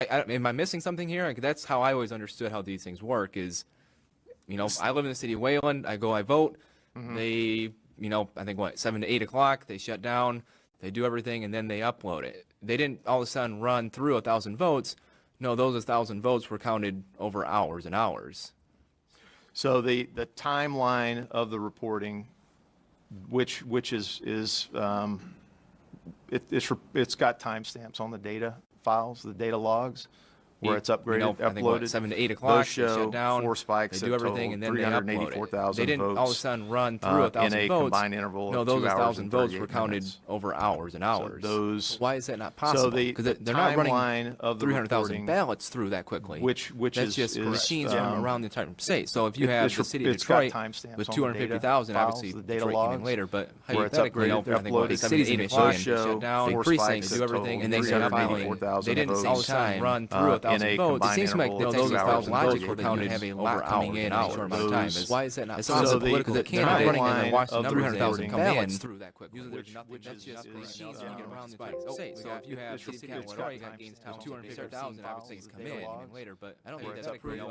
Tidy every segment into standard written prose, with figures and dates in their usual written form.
Am I missing something here? Like, that's how I always understood how these things work is, I live in the city of Wayland. I vote. They, I think 7 to 8 o'clock, they shut down, they do everything, and then they upload it. They didn't all of a sudden run through 1,000 votes. No, those 1,000 votes were counted over hours and hours. So the timeline of the reporting, which is it's got timestamps on the data files, the data logs, where it's upgraded, I think uploaded. 7 to 8 o'clock, Those show they shut down, 4 spikes they do that everything, and then they upload it. 384,000 They didn't votes, all of a sudden run through 1,000 in a votes. combined interval No, of those 2 hours 1,000 and votes 38 were counted minutes. over hours and hours. So those, why is that not possible? the Because they're not running timeline of the 300,000 reporting, ballots through that quickly. which That's is just is, machines from around the entire state. So if you have it's the city of it's got Detroit timestamps with on the data 250,000, files, obviously the data Detroit came in logs, later, but where it's hypothetically, upgraded, I think what uploaded, cities in Michigan those show shut down, 4 big precincts, spikes do that everything, total and they start filing. 384,000 They didn't all of a votes, sudden run through in 1,000 a votes. It combined seems to make interval of those 2 hours 1,000 and logical 38 that you minutes. have a Over lot coming hours in and in a short hours. amount of time. Those- Why is that not So possible? the Because they can't timeline running and watch the of the numbers and reporting come in is- through that quickly. Usually there's nothing. That's just machines um, to get around the spikes. So if you have city of Detroit against 250,000, obviously it's come in later, but I don't think that's pretty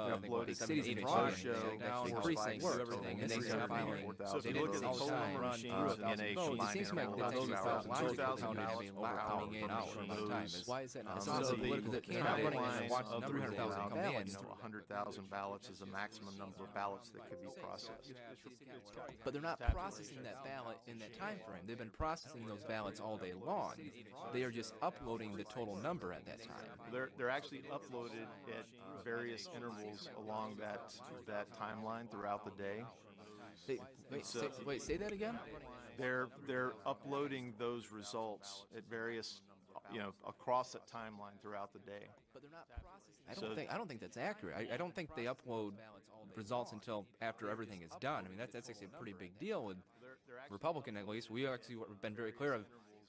big cities in Detroit down precincts, do everything, and they start filing. So if They you look didn't at all the the total time run machines through in a 1,000 votes. It combined seems to make interval of those 2,000 logical ballots counted have a lot coming in a short amount of time. Why is that not So possible? the Because they're not running and watching the numbers 300,000 come in. ballots, 100,000 ballots is the maximum number of ballots that could be processed. But they're not processing that ballot in that time frame. They've been processing those ballots all day long. They are just uploading the total number at that time. They're actually uploaded at various intervals along that timeline throughout the day. Say that again? They're uploading those results at various, across that timeline throughout the day. But they're not processing. I don't think that's accurate. I don't think they upload results until after everything is done. I mean, that's actually a pretty big deal with Republican, at least. We actually have been very clear of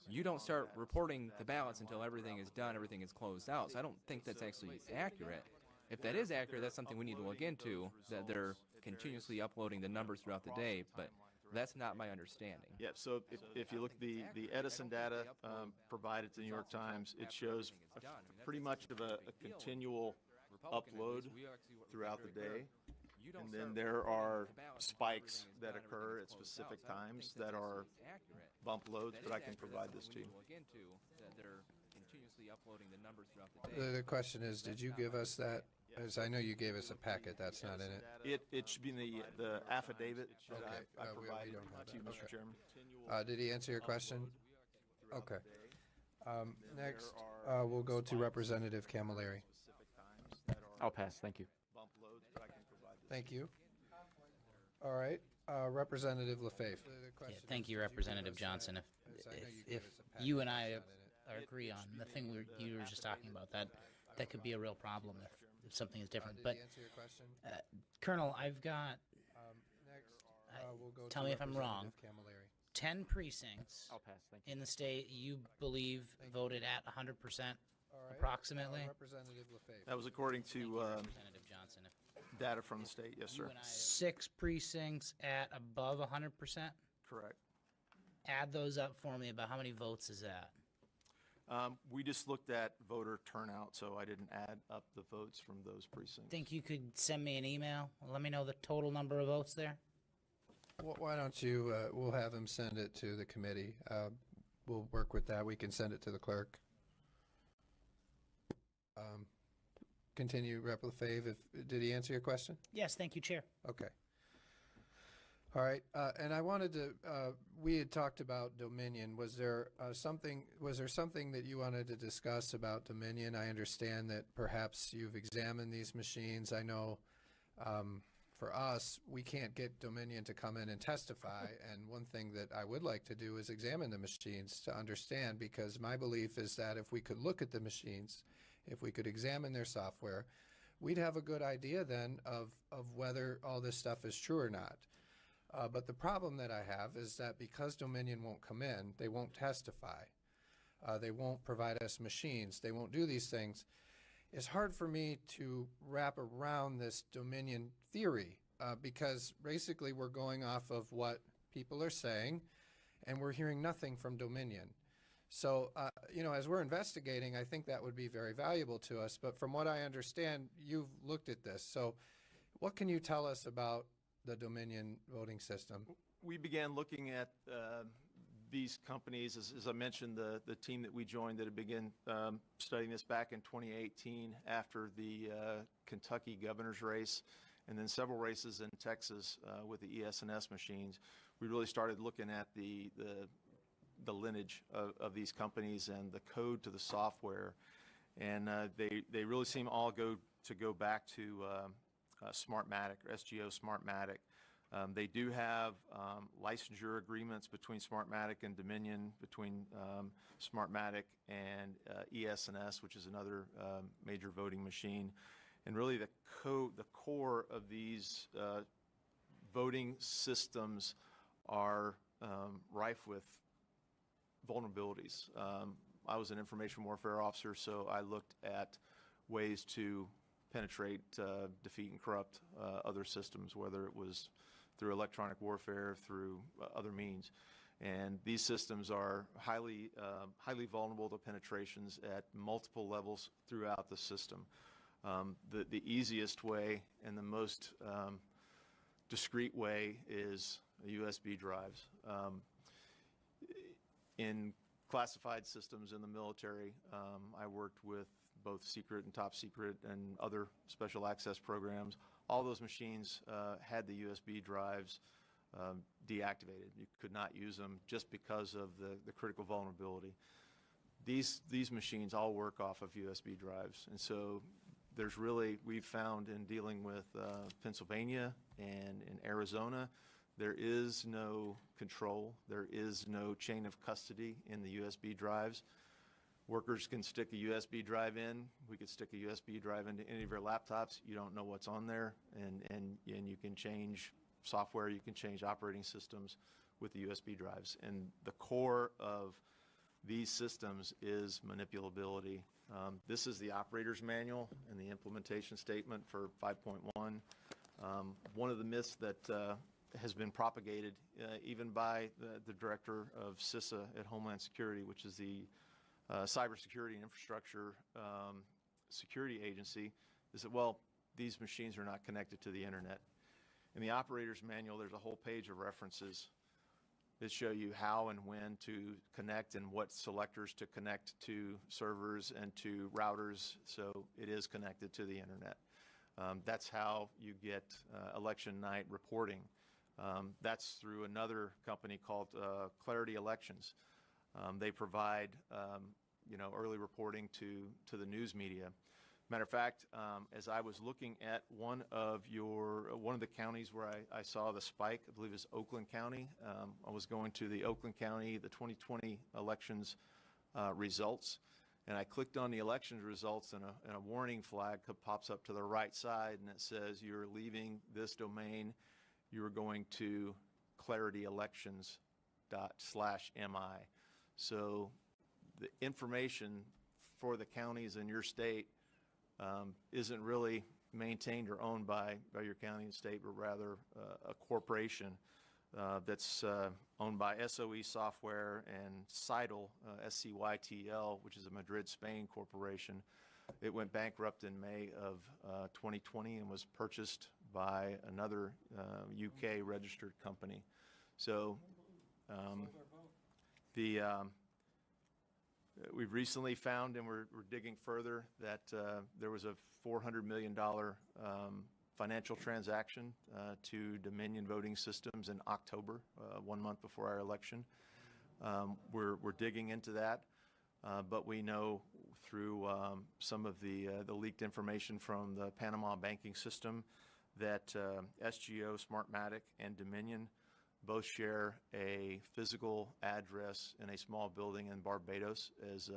you don't start reporting the ballots until everything is done, everything is closed out. So I don't think that's actually accurate. If that is accurate, that's something we need to look into, that they're continuously uploading the numbers throughout the day, but that's not my understanding. Yeah, so if you look at the Edison data provided to the New York Times, it shows pretty much of a continual upload throughout the day. And then there are spikes that occur at specific times that are bump loads, but I can provide this to you. The question is, did you give us that? As I know you gave us a packet, that's not in it. It should be in the affidavit that I we provided don't have to you, that. Mr. Okay. Chairman. Did he answer your question? Okay. Next, we'll go to Representative Camilleri. I'll pass. Thank you. Thank you. All right, Representative LaFave. Yeah, thank you, Representative Johnson. If you and I agree on the thing you were just talking about, that could be a real problem if something is different. But Colonel, I've got. Tell me if I'm wrong. 10 precincts I'll pass. Thank you. in the state you believe voted at 100% approximately. Representative LaFave. That was according Thank to you, Representative Johnson. data from the state, yes, sir. 6 precincts at above 100%. Correct. Add those up for me. About how many votes is that? We just looked at voter turnout, so I didn't add up the votes from those precincts. Think you could send me an email? Let me know the total number of votes there. Why don't you, we'll have him send it to the committee. We'll work with that. We can send it to the clerk. Continue, Rep. LaFave. Did he answer your question? Yes, thank you, Chair. Okay. All right, and I wanted to, we had talked about Dominion. Was there something that you wanted to discuss about Dominion? I understand that perhaps you've examined these machines. I know for us, we can't get Dominion to come in and testify, and one thing that I would like to do is examine the machines to understand, because my belief is that if we could look at the machines, if we could examine their software, we'd have a good idea then of whether all this stuff is true or not. But the problem that I have is that because Dominion won't come in, they won't testify, they won't provide us machines, they won't do these things. It's hard for me to wrap around this Dominion theory because basically we're going off of what people are saying and we're hearing nothing from Dominion. So, as we're investigating, I think that would be very valuable to us. But from what I understand, you've looked at this. So what can you tell us about the Dominion voting system? We began looking at these companies, as I mentioned, the team that we joined that had begun studying this back in 2018 after the Kentucky governor's race, and then several races in Texas with the ES&S machines. We really started looking at the lineage of these companies and the code to the software, and they really seem all go back to Smartmatic, or SGO Smartmatic. They do have licensure agreements between Smartmatic and Dominion, between Smartmatic and ES&S, which is another major voting machine. And really the core of these voting systems are rife with vulnerabilities. I was an information warfare officer, so I looked at ways to penetrate, defeat, and corrupt other systems, whether it was through electronic warfare, through other means. And these systems are highly vulnerable to penetrations at multiple levels throughout the system. The easiest way and the most discreet way is USB drives. In classified systems in the military, I worked with both secret and top secret and other special access programs. All those machines had the USB drives deactivated. You could not use them just because of the critical vulnerability. These machines all work off of USB drives, and so we've found in dealing with Pennsylvania and in Arizona, there is no control, there is no chain of custody in the USB drives. Workers can stick a USB drive in. We could stick a USB drive into any of your laptops. You don't know what's on there, and you can change software, you can change operating systems with the USB drives. And the core of these systems is manipulability. This is the operator's manual and the implementation statement for 5.1. One of the myths that has been propagated even by the director of CISA at Homeland Security, which is the Cybersecurity and Infrastructure Security Agency, is that, well, these machines are not connected to the internet. In the operator's manual, there's a whole page of references that show you how and when to connect and what selectors to connect to servers and to routers, so it is connected to the internet. That's how you get election night reporting. That's through another company called Clarity Elections. They provide early reporting to the news media. Matter of fact, as I was looking at one of the counties where I saw the spike, I believe it's Oakland County. I was going to the Oakland County, the 2020 elections results, and I clicked on the elections results, and a warning flag pops up to the right side, and it says, "You're leaving this domain. You are going to clarityelections./mi." So the information for the counties in your state isn't really maintained or owned by your county and state, but rather a corporation that's owned by SOE Software and Scytl, SCYTL, which is a Madrid, Spain corporation. It went bankrupt in May of 2020 and was purchased by another UK registered company. So we've recently found, and we're digging further, that there was a $400 million financial transaction to Dominion Voting Systems in October, 1 month before our election. We're digging into that, but we know through some of the leaked information from the Panama banking system that SGO, Smartmatic, and Dominion both share a physical address in a small building in Barbados as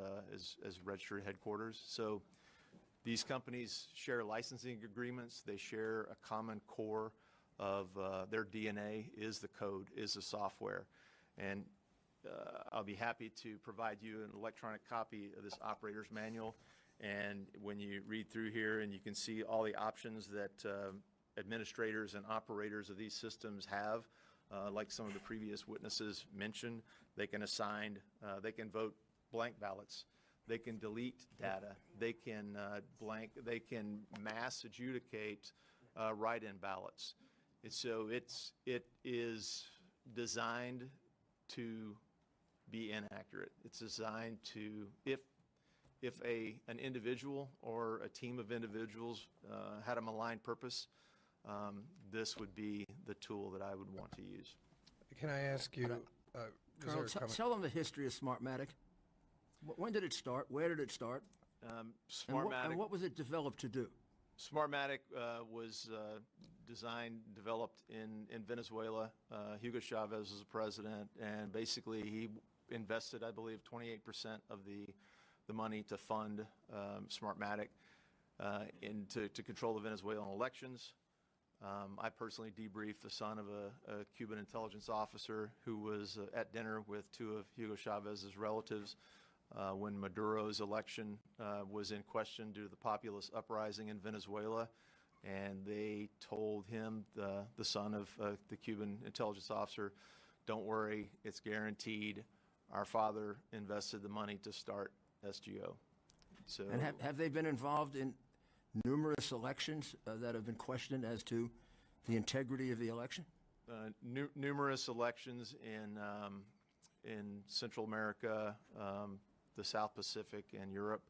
registered headquarters. So these companies share licensing agreements. They share a common core of their DNA is the code, is the software. And I'll be happy to provide you an electronic copy of this operator's manual. And when you read through here, and you can see all the options that administrators and operators of these systems have, like some of the previous witnesses mentioned, they can vote blank ballots. They can delete data. They can they can mass adjudicate write-in ballots. And so it is designed to be inaccurate. It's designed to, if an individual or a team of individuals had a malign purpose, this would be the tool that I would want to use. Can I ask you, Colonel, tell them the history of Smartmatic. When did it start? Where did it start? Smartmatic. And what was it developed to do? Smartmatic was designed, developed in Venezuela. Hugo Chavez was the president, and basically he invested, I believe, 28% of the money to fund Smartmatic to control the Venezuelan elections. I personally debriefed the son of a Cuban intelligence officer who was at dinner with two of Hugo Chavez's relatives when Maduro's election was in question due to the populist uprising in Venezuela. And they told him, the son of the Cuban intelligence officer, don't worry, it's guaranteed. Our father invested the money to start SGO. So, And have they been involved in numerous elections that have been questioned as to the integrity of the election? numerous elections in Central America, the South Pacific, and Europe.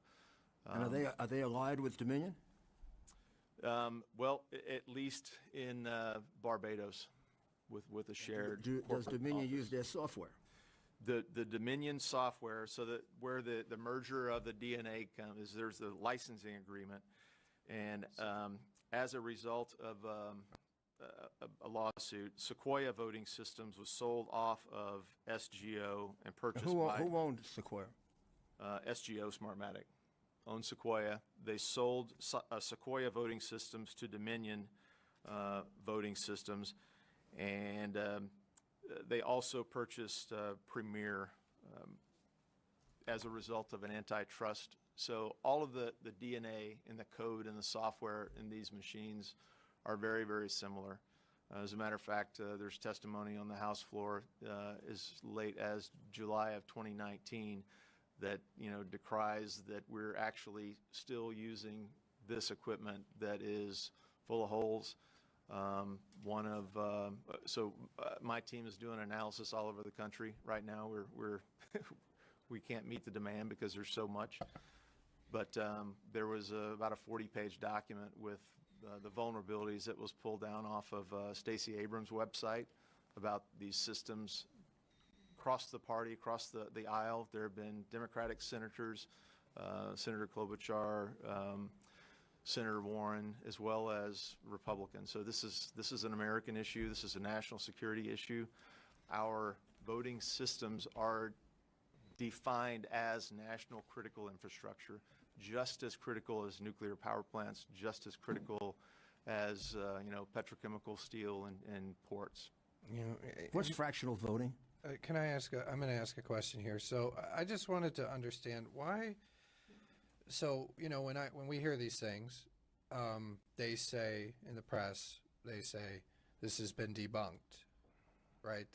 And are they allied with Dominion? Well, at least in Barbados, with a shared. Does Dominion office. use their software? The Dominion software, so that where the merger of the DNA comes, is there's the licensing agreement, and as a result of a lawsuit, Sequoia Voting Systems was sold off of SGO and purchased by Who owned Sequoia? SGO Smartmatic owned Sequoia. They sold Sequoia Voting Systems to Dominion Voting Systems, and they also purchased Premier as a result of an antitrust. So all of the DNA and the code and the software in these machines are very, very similar. As a matter of fact, there's testimony on the House floor as late as July of 2019 that, decries that we're actually still using this equipment that is full of holes. My team is doing analysis all over the country right now. We can't meet the demand because there's so much. But there was about a 40-page document with the vulnerabilities that was pulled down off of Stacey Abrams' website about these systems across the party, across the aisle. There have been Democratic senators, Senator Klobuchar, Senator Warren, as well as Republicans. So this is an American issue. This is a national security issue. Our voting systems are defined as national critical infrastructure, just as critical as nuclear power plants, just as critical as petrochemical, steel, and ports. What's fractional voting? Can I ask? I'm going to ask a question here. So I just wanted to understand why. So when we hear these things, they say in the press, they say this has been debunked, right?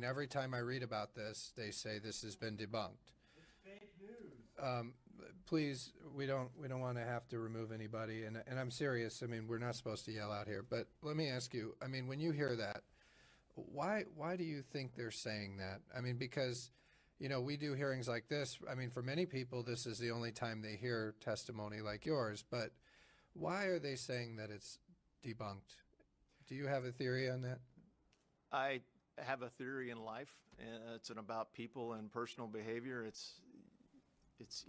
Every time I read about this, they say this has been debunked. It's fake news. Please, we don't want to have to remove anybody, and I'm serious. We're not supposed to yell out here, but let me ask you. When you hear that, why do you think they're saying that? Because we do hearings like this. For many people, this is the only time they hear testimony like yours. But why are they saying that it's debunked? Do you have a theory on that? I have a theory in life, and it's about people and personal behavior. It's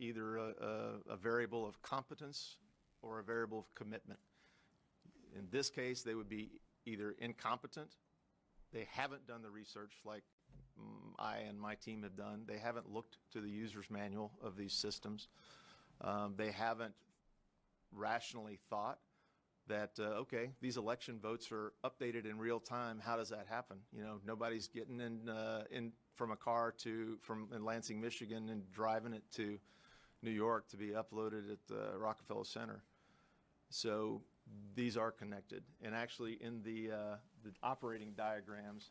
either a variable of competence or a variable of commitment. In this case, they would be either incompetent. They haven't done the research like I and my team have done. They haven't looked to the user's manual of these systems. They haven't rationally thought that, okay, these election votes are updated in real time. How does that happen? Nobody's getting in from a car from Lansing, Michigan, and driving it to New York to be uploaded at the Rockefeller Center. So these are connected. And actually in the operating diagrams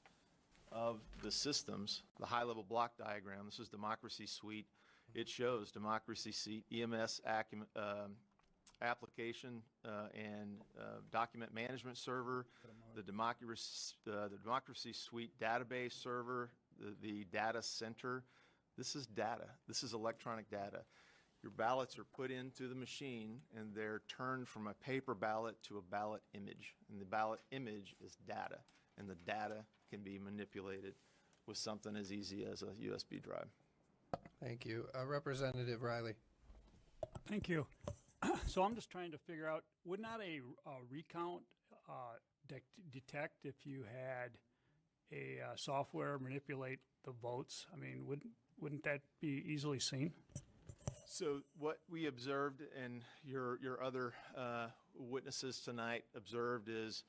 of the systems, the high-level block diagram, this is Democracy Suite, It shows democracy seat, EMS application and document management server, the democracy suite database server, the data center. This is data. This is electronic data. Your ballots are put into the machine and they're turned from a paper ballot to a ballot image. And the ballot image is data, and the data can be manipulated with something as easy as a USB drive. Thank you. Representative Riley. Thank you. So I'm just trying to figure out, would not a recount detect if you had a software manipulate the votes? I mean, wouldn't that be easily seen? So what we observed, and your other witnesses tonight observed, is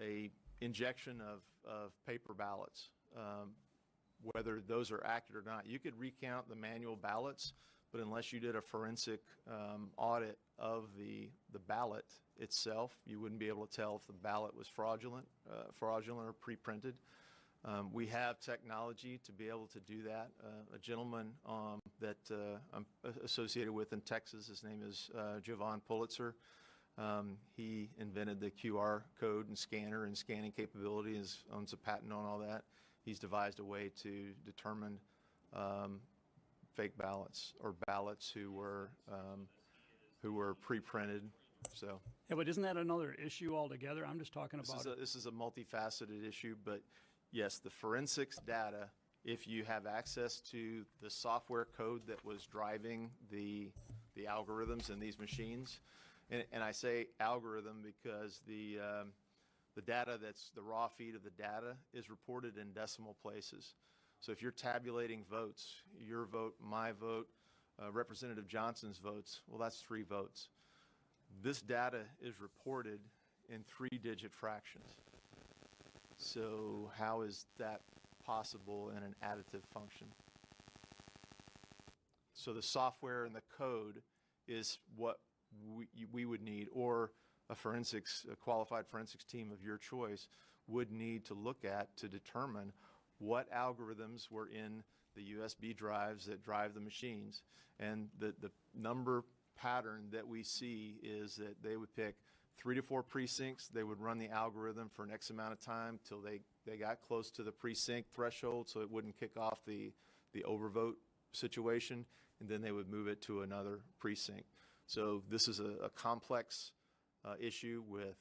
a injection of paper ballots. Whether those are accurate or not, you could recount the manual ballots, but unless you did a forensic audit of the ballot itself, you wouldn't be able to tell if the ballot was fraudulent or pre-printed. We have technology to be able to do that. A gentleman that I'm associated with in Texas, his name is Javon Pulitzer. He invented the QR code and scanner and scanning capability, owns a patent on all that. He's devised a way to determine fake ballots or ballots who were pre-printed. So Yeah, but isn't that another issue altogether? I'm just talking about this is a multifaceted issue, but yes, the forensics data, if you have access to the software code that was driving the algorithms in these machines, and I say algorithm because the data that's the raw feed of the data is reported in decimal places. So if you're tabulating votes, your vote, my vote, Representative Johnson's votes, well, that's 3 votes. This data is reported in 3-digit fractions. So how is that possible in an additive function? So the software and the code is what we would need, or a qualified forensics team of your choice would need to look at to determine what algorithms were in the USB drives that drive the machines. And the number pattern that we see is that they would pick 3 to 4 precincts. They would run the algorithm for an X amount of time till they got close to the precinct threshold so it wouldn't kick off the overvote situation, and then they would move it to another precinct. So this is a complex issue with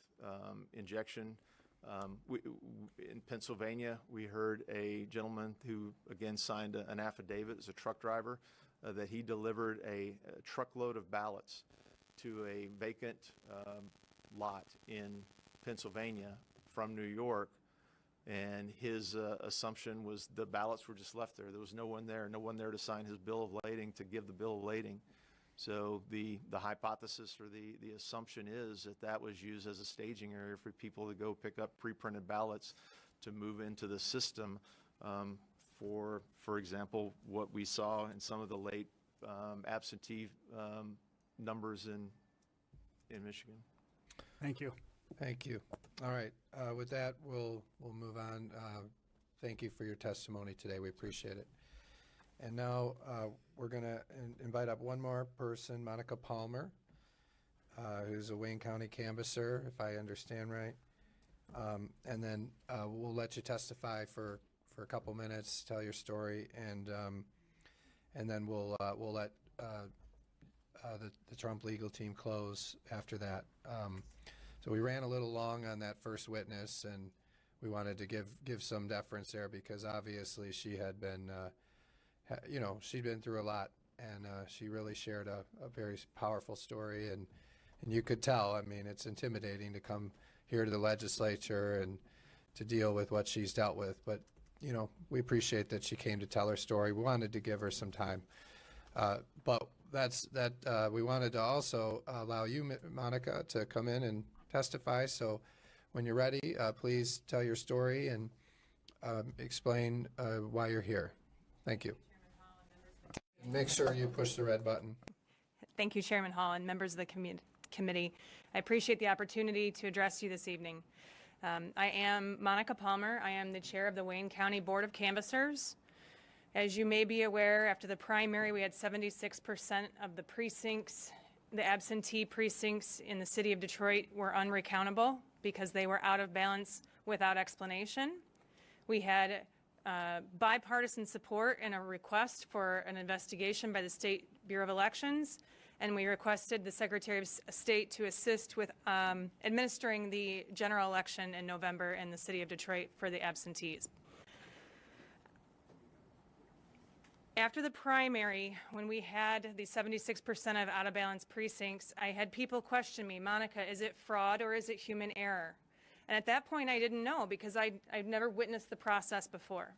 injection. In Pennsylvania, we heard a gentleman who, again, signed an affidavit as a truck driver that he delivered a truckload of ballots to a vacant lot in Pennsylvania from New York, and his assumption was the ballots were just left there. There was no one there to sign his bill of lading, to give the bill of lading. So the hypothesis or the assumption is that was used as a staging area for people to go pick up pre-printed ballots to move into the system. For example, what we saw in some of the late absentee numbers in Michigan. Thank you. Thank you. All right. With that, we'll move on. Thank you for your testimony today. We appreciate it. And now we're going to invite up one more person, Monica Palmer, who's a Wayne County canvasser, if I understand right. And then we'll let you testify for a couple minutes, tell your story, and then we'll let the Trump legal team close after that. So we ran a little long on that first witness, and we wanted to give some deference there because obviously she had been, she'd been through a lot, and she really shared a very powerful story, and you could tell. I mean, it's intimidating to come here to the legislature and to deal with what she's dealt with, but we appreciate that she came to tell her story. We wanted to give her some time, but we wanted to also allow you, Monica, to come in and testify. So when you're ready, please tell your story and explain why you're here. Thank you. Make sure you push the red button. Thank you, Chairman Hall and members of the committee. I appreciate the opportunity to address you this evening. I am Monica Palmer. I am the chair of the Wayne County Board of Canvassers. As you may be aware, after the primary, we had 76% of the precincts, the absentee precincts in the city of Detroit were unrecountable because they were out of balance without explanation. We had bipartisan support and a request for an investigation by the State Bureau of Elections, and we requested the Secretary of State to assist with administering the general election in November in the city of Detroit for the absentees. After the primary, when we had the 76% of out-of-balance precincts, I had people question me, Monica, is it fraud or is it human error? And at that point, I didn't know because I'd never witnessed the process before.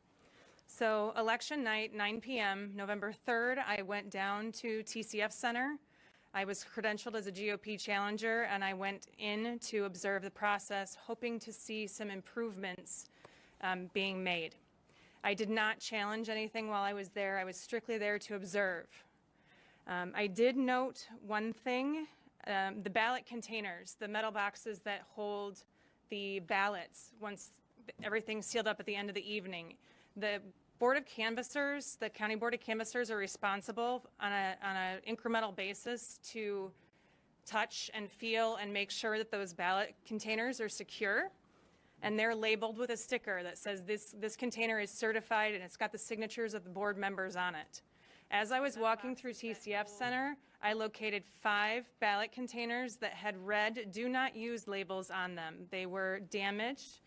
So election night, 9 p.m., November 3rd, I went down to TCF Center. I was credentialed as a GOP challenger, and I went in to observe the process, hoping to see some improvements being made. I did not challenge anything while I was there. I was strictly there to observe. I did note one thing, the ballot containers, the metal boxes that hold the ballots once everything's sealed up at the end of the evening. The Board of Canvassers, the County Board of Canvassers are responsible on an incremental basis to touch and feel and make sure that those ballot containers are secure. And they're labeled with a sticker that says this container is certified and it's got the signatures of the board members on it. As I was walking through TCF Center, I located 5 ballot containers that had red "Do Not Use" labels on them. They were damaged.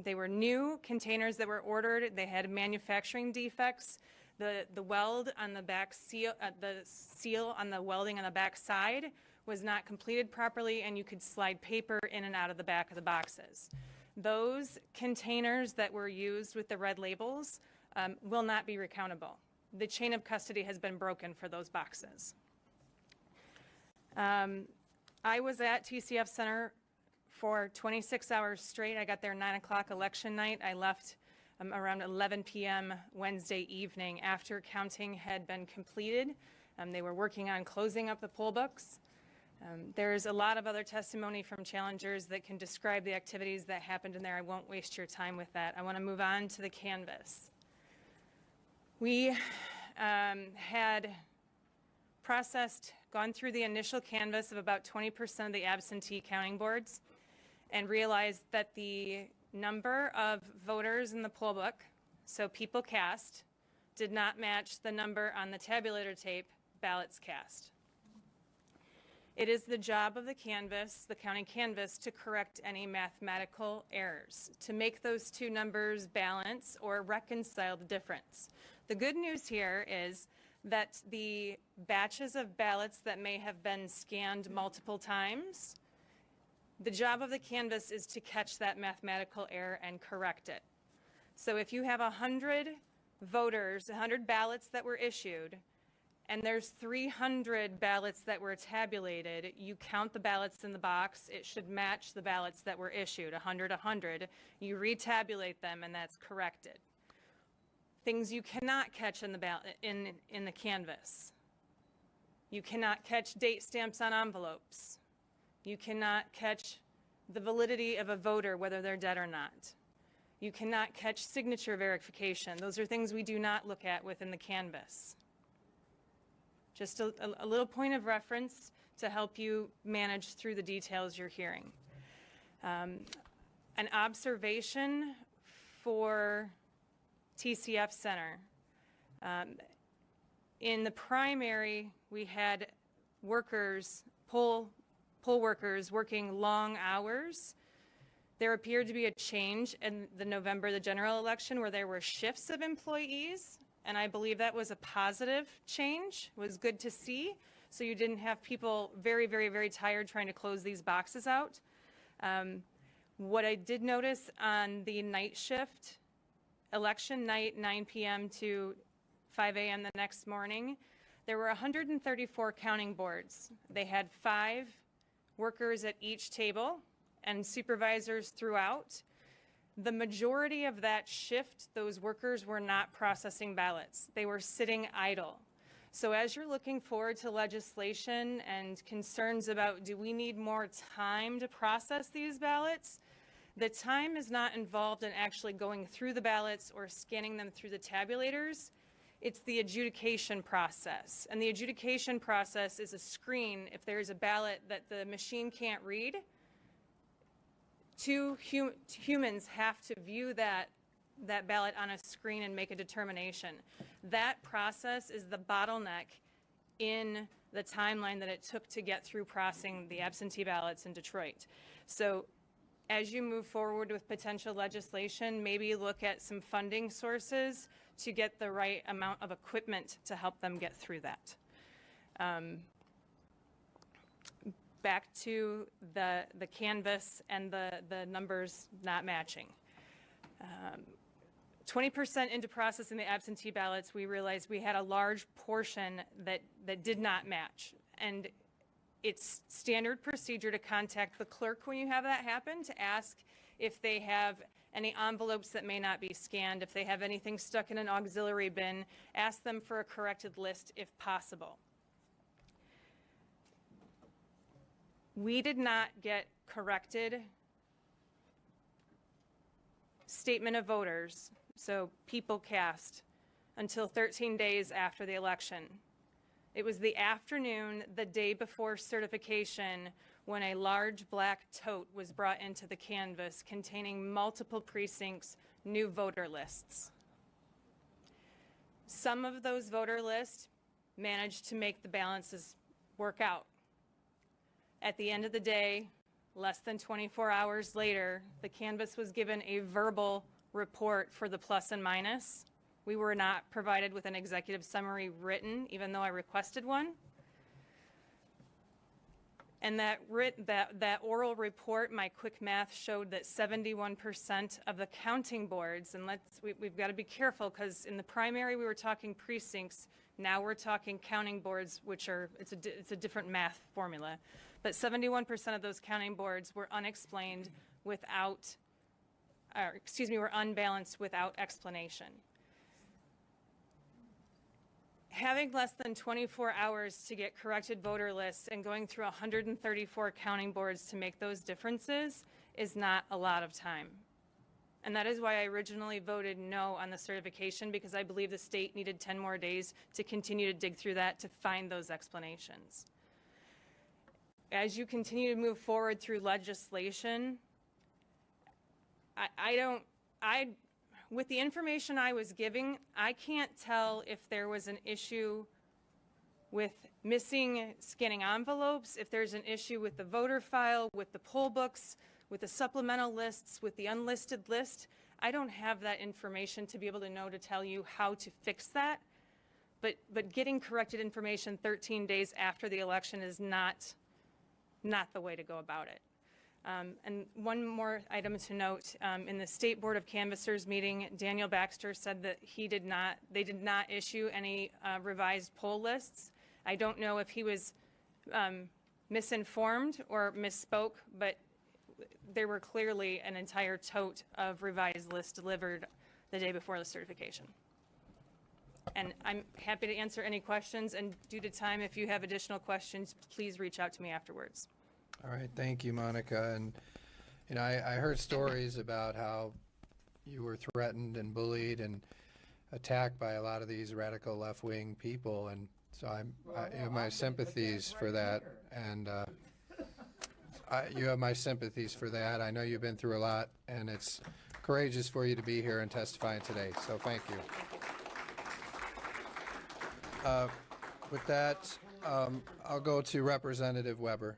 They were new containers that were ordered. They had manufacturing defects. The weld on the back seal, the seal on the welding on the back side was not completed properly, and you could slide paper in and out of the back of the boxes. Those containers that were used with the red labels will not be recountable. The chain of custody has been broken for those boxes. I was at TCF Center for 26 hours straight. I got there 9 o'clock election night. I left around 11 p.m. Wednesday evening after counting had been completed. They were working on closing up the poll books. There's a lot of other testimony from challengers that can describe the activities that happened in there. I won't waste your time with that. I want to move on to the canvass. We had gone through the initial canvass of about 20% of the absentee counting boards and realized that the number of voters in the poll book, so people cast, did not match the number on the tabulator tape, ballots cast. It is the job of the canvass, the county canvass, to correct any mathematical errors, to make those two numbers balance or reconcile the difference. The good news here is that the batches of ballots that may have been scanned multiple times, the job of the canvass is to catch that mathematical error and correct it. So if you have 100 voters, 100 ballots that were issued, and there's 300 ballots that were tabulated, you count the ballots in the box, it should match the ballots that were issued, 100, you retabulate them, and that's corrected. Things you cannot catch in the in the canvass. You cannot catch date stamps on envelopes. You cannot catch the validity of a voter, whether they're dead or not. You cannot catch signature verification. Those are things we do not look at within the canvass. Just a little point of reference to help you manage through the details you're hearing. An observation for TCF Center. In the primary, we had workers, poll workers working long hours. There appeared to be a change in the general election where there were shifts of employees, and I believe that was a positive change. It was good to see, so you didn't have people very, very, very tired trying to close these boxes out. What I did notice on the night shift, election night, 9 p.m. to 5 a.m. the next morning, there were 134 counting boards. They had 5 workers at each table and supervisors throughout. The majority of that shift, those workers were not processing ballots. They were sitting idle. So as you're looking forward to legislation and concerns about, do we need more time to process these ballots? The time is not involved in actually going through the ballots or scanning them through the tabulators. It's the adjudication process. And the adjudication process is a screen. If there's a ballot that the machine can't read, humans have to view that ballot on a screen and make a determination. That process is the bottleneck in the timeline that it took to get through processing the absentee ballots in Detroit. So as you move forward with potential legislation, maybe look at some funding sources to get the right amount of equipment to help them get through that. Back to the canvas and the numbers not matching. 20% into processing the absentee ballots, we realized we had a large portion that did not match. And it's standard procedure to contact the clerk when you have that happen to ask if they have any envelopes that may not be scanned, if they have anything stuck in an auxiliary bin, ask them for a corrected list if possible. We did not get corrected statement of voters, so people cast, until 13 days after the election. It was the afternoon, the day before certification, when a large black tote was brought into the canvas containing multiple precincts' new voter lists. Some of those voter lists managed to make the balances work out. At the end of the day, less than 24 hours later, the canvas was given a verbal report for the plus and minus. We were not provided with an executive summary written, even though I requested one. And that oral report, my quick math showed that 71% of the counting boards, and we've got to be careful because in the primary we were talking precincts, now we're talking counting boards, which are, it's a different math formula. But 71% of those counting boards were unexplained without, were unbalanced without explanation. Having less than 24 hours to get corrected voter lists and going through 134 counting boards to make those differences is not a lot of time. And that is why I originally voted no on the certification, because I believe the state needed 10 more days to continue to dig through that to find those explanations. As you continue to move forward through legislation, with the information I was giving, I can't tell if there was an issue with missing scanning envelopes, if there's an issue with the voter file, with the poll books, with the supplemental lists, with the unlisted list. I don't have that information to be able to know to tell you how to fix that. But getting corrected information 13 days after the election is not the way to go about it. And one more item to note, in the State Board of Canvassers meeting, Daniel Baxter said that they did not issue any revised poll lists. I don't know if he was misinformed or misspoke, but there were clearly an entire tote of revised lists delivered the day before the certification. And I'm happy to answer any questions, and due to time, if you have additional questions, please reach out to me afterwards. All right, thank you, Monica. And you know, I heard stories about how you were threatened and bullied and attacked by a lot of these radical left-wing people, and so I have my sympathies for that. And you have my sympathies for that. I know you've been through a lot, and it's courageous for you to be here and testifying today. So thank you. With that, I'll go to Representative Weber.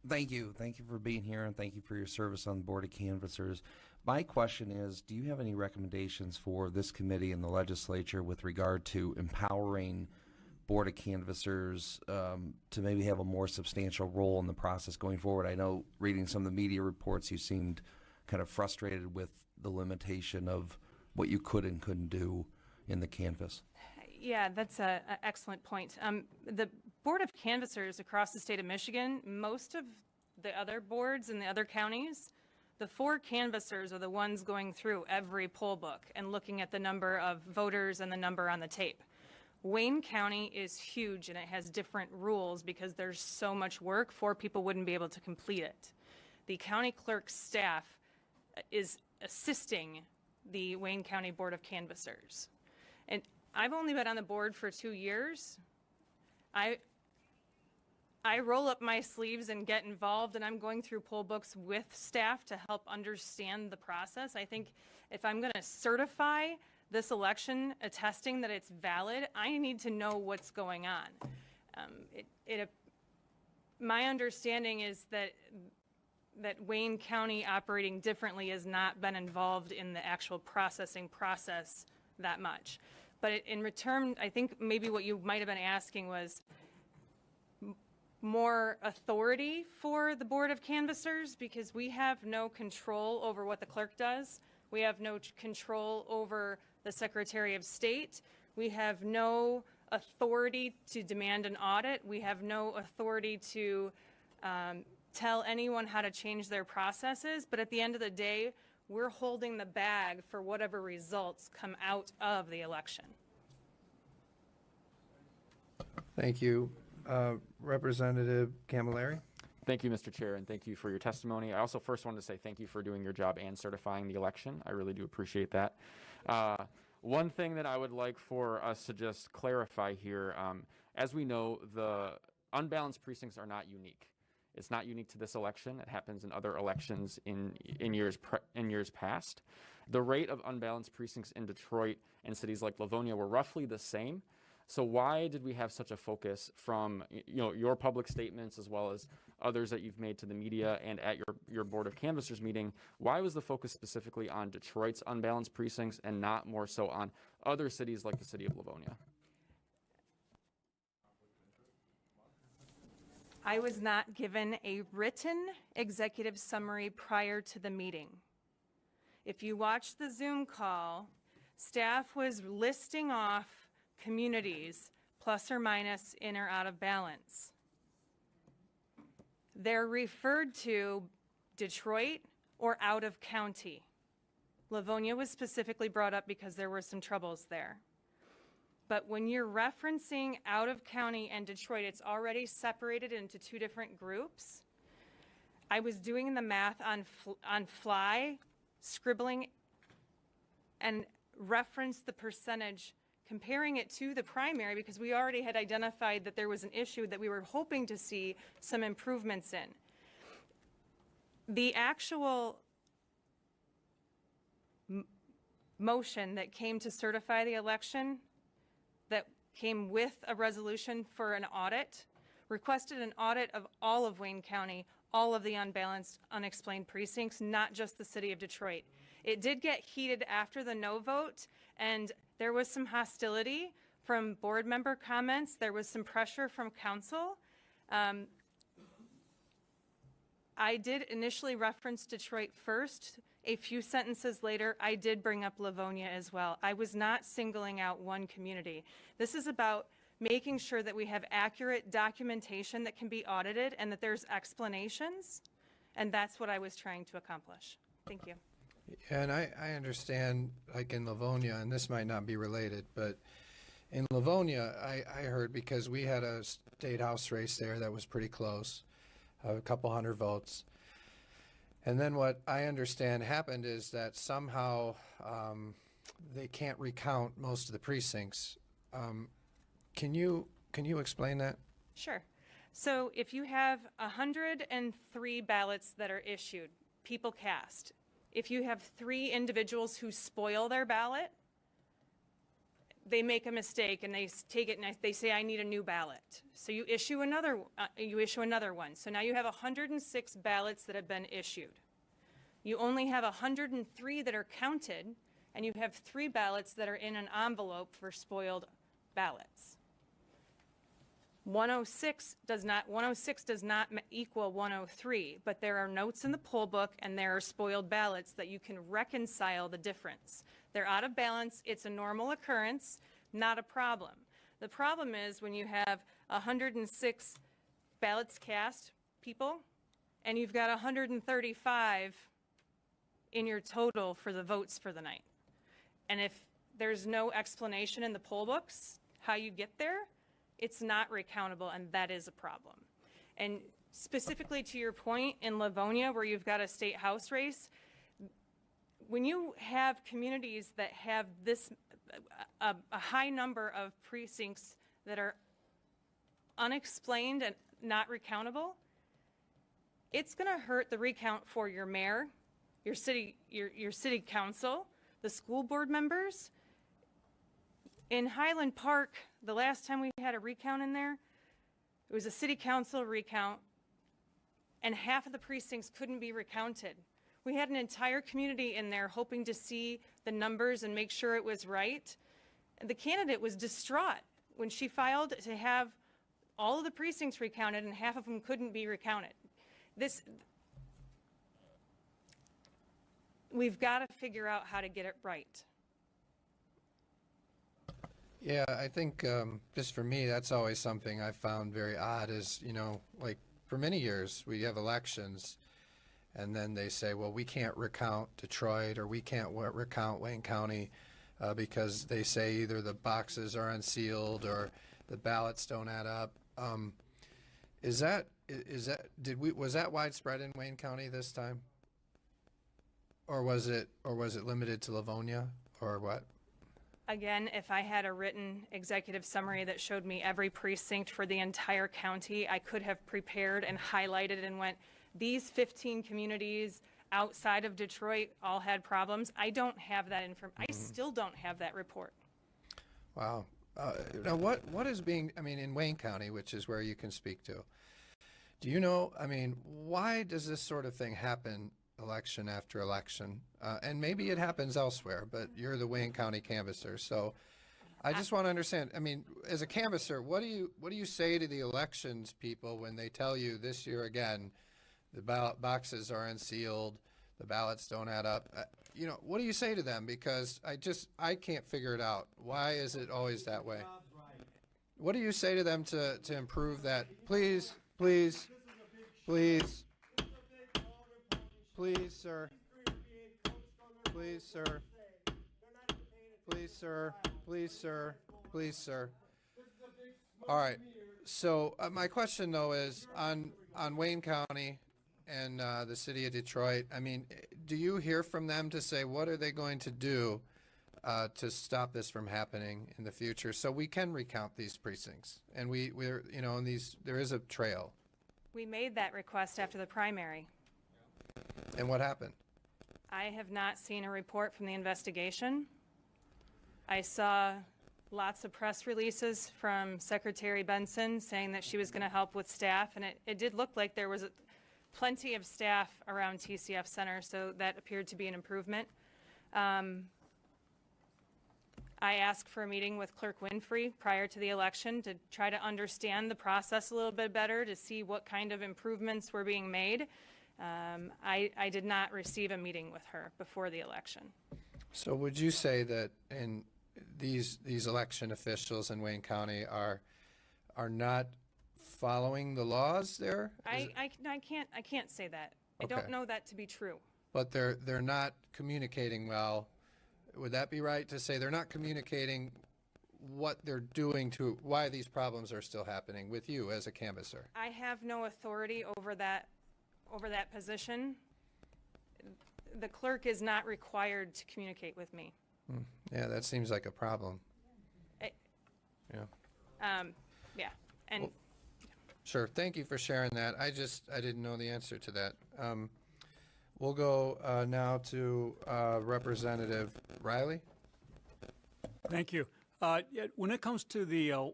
Thank you. Thank you for being here, and thank you for your service on the Board of Canvassers. My question is, do you have any recommendations for this committee and the legislature with regard to empowering Board of Canvassers to maybe have a more substantial role in the process going forward? I know reading some of the media reports, you seemed kind of frustrated with the limitation of what you could and couldn't do in the canvass. Yeah, that's an excellent point. The Board of Canvassers across the state of Michigan, most of the other boards in the other counties, the 4 canvassers are the ones going through every poll book and looking at the number of voters and the number on the tape. Wayne County is huge, and it has different rules because there's so much work. 4 people wouldn't be able to complete it. The county clerk's staff is assisting the Wayne County Board of Canvassers. And I've only been on the board for 2 years. I roll up my sleeves and get involved, and I'm going through poll books with staff to help understand the process. I think if I'm going to certify this election attesting that it's valid, I need to know what's going on. My understanding is that Wayne County operating differently has not been involved in the actual processing process that much. But in return, I think maybe what you might have been asking was more authority for the Board of Canvassers, because we have no control over what the clerk does. We have no control over the Secretary of State. We have no authority to demand an audit. We have no authority to tell anyone how to change their processes. But at the end of the day, we're holding the bag for whatever results come out of the election. Thank you. Representative Camilleri? Thank you, Mr. Chair, and thank you for your testimony. I also first wanted to say thank you for doing your job and certifying the election. I really do appreciate that. One thing that I would like for us to just clarify here, as we know, the unbalanced precincts are not unique. It's not unique to this election. It happens in other elections in years past. The rate of unbalanced precincts in Detroit and cities like Livonia were roughly the same. So why did we have such a focus from your public statements as well as others that you've made to the media and at your Board of Canvassers meeting? Why was the focus specifically on Detroit's unbalanced precincts and not more so on other cities like the city of Livonia? I was not given a written executive summary prior to the meeting. If you watch the Zoom call, staff was listing off communities plus or minus in or out of balance. They're referred to Detroit or out of county. Livonia was specifically brought up because there were some troubles there. But when you're referencing out of county and Detroit, it's already separated into two different groups. I was doing the math on fly, scribbling, and referenced the percentage, comparing it to the primary, because we already had identified that there was an issue that we were hoping to see some improvements in. The actual motion that came to certify the election, that came with a resolution for an audit, requested an audit of all of Wayne County, all of the unbalanced, unexplained precincts, not just the city of Detroit. It did get heated after the no vote, and there was some hostility from board member comments. There was some pressure from council. I did initially reference Detroit first. A few sentences later, I did bring up Livonia as well. I was not singling out one community. This is about making sure that we have accurate documentation that can be audited and that there's explanations, and that's what I was trying to accomplish. Thank you. And I understand, like in Livonia, and this might not be related, but in Livonia, I heard, because we had a state house race there that was pretty close, a couple hundred votes. And then what I understand happened is that somehow they can't recount most of the precincts. Can you explain that? Sure. So if you have 103 ballots that are issued, people cast. If you have 3 individuals who spoil their ballot, they make a mistake and they take it and they say, I need a new ballot. So you issue another one. So now you have 106 ballots that have been issued. You only have 103 that are counted, and you have 3 ballots that are in an envelope for spoiled ballots. 106 does not equal 103, but there are notes in the poll book and there are spoiled ballots that you can reconcile the difference. They're out of balance. It's a normal occurrence, not a problem. The problem is when you have 106 ballots cast, people, and you've got 135 in your total for the votes for the night. And if there's no explanation in the poll books how you get there, it's not recountable, and that is a problem. And specifically to your point, in Livonia, where you've got a state house race, when you have communities that have this, a high number of precincts that are unexplained and not recountable, it's going to hurt the recount for your mayor, your city council, the school board members. In Highland Park, the last time we had a recount in there, it was a city council recount, and half of the precincts couldn't be recounted. We had an entire community in there hoping to see the numbers and make sure it was right. And the candidate was distraught when she filed to have all of the precincts recounted and half of them couldn't be recounted. We've got to figure out how to get it right. Yeah, I think just for me, that's always something I found very odd is, like for many years we have elections and then they say, well, we can't recount Detroit or we can't recount Wayne County because they say either the boxes are unsealed or the ballots don't add up. Was that widespread in Wayne County this time? Or was it limited to Livonia or what? Again, if I had a written executive summary that showed me every precinct for the entire county, I could have prepared and highlighted and went, these 15 communities outside of Detroit all had problems. I don't have that information. I still don't have that report. Wow. Now what is being, in Wayne County, which is where you can speak to, do you know, why does this sort of thing happen election after election? And maybe it happens elsewhere, but you're the Wayne County canvasser. So I just want to understand, as a canvasser, what do you say to the elections people when they tell you this year again, the ballot boxes are unsealed, the ballots don't add up? What do you say to them? Because I can't figure it out. Why is it always that way? What do you say to them to improve that? Please, please, please, please, sir. Please, sir. Please, sir. Please, sir. Please, sir. All right. So my question, though, is on Wayne County and the city of Detroit, do you hear from them to say what are they going to do to stop this from happening in the future so we can recount these precincts? And we're, there is a trail. We made that request after the primary. And what happened? I have not seen a report from the investigation. I saw lots of press releases from Secretary Benson saying that she was going to help with staff, and it did look like there was plenty of staff around TCF Center, so that appeared to be an improvement. I asked for a meeting with Clerk Winfrey prior to the election to try to understand the process a little bit better, to see what kind of improvements were being made. I did not receive a meeting with her before the election. So would you say that in these election officials in Wayne County are not following the laws there? I can't say that. Okay. I don't know that to be true. But they're not communicating well. Would that be right to say they're not communicating what they're doing to why these problems are still happening with you as a canvasser? I have no authority over that position. The clerk is not required to communicate with me. Yeah, that seems like a problem. Yeah. And well, sure. Thank you for sharing that. I didn't know the answer to that. We'll go now to Representative Riley. Thank you. When it comes to the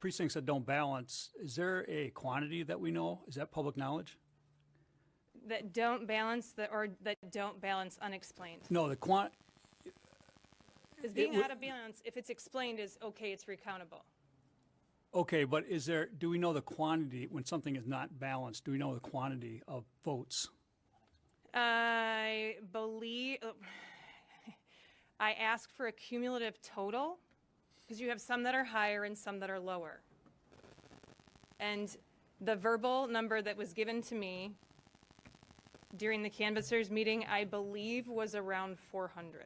precincts that don't balance, is there a quantity that we know? Is that public knowledge? that don't balance or that don't balance unexplained. No, the Because being out of balance, if it's explained, is okay, it's recountable. Okay, but do we know the quantity, when something is not balanced, do we know the quantity of votes? I believe, I asked for a cumulative total, because you have some that are higher and some that are lower. And the verbal number that was given to me during the canvassers meeting, I believe was around 400.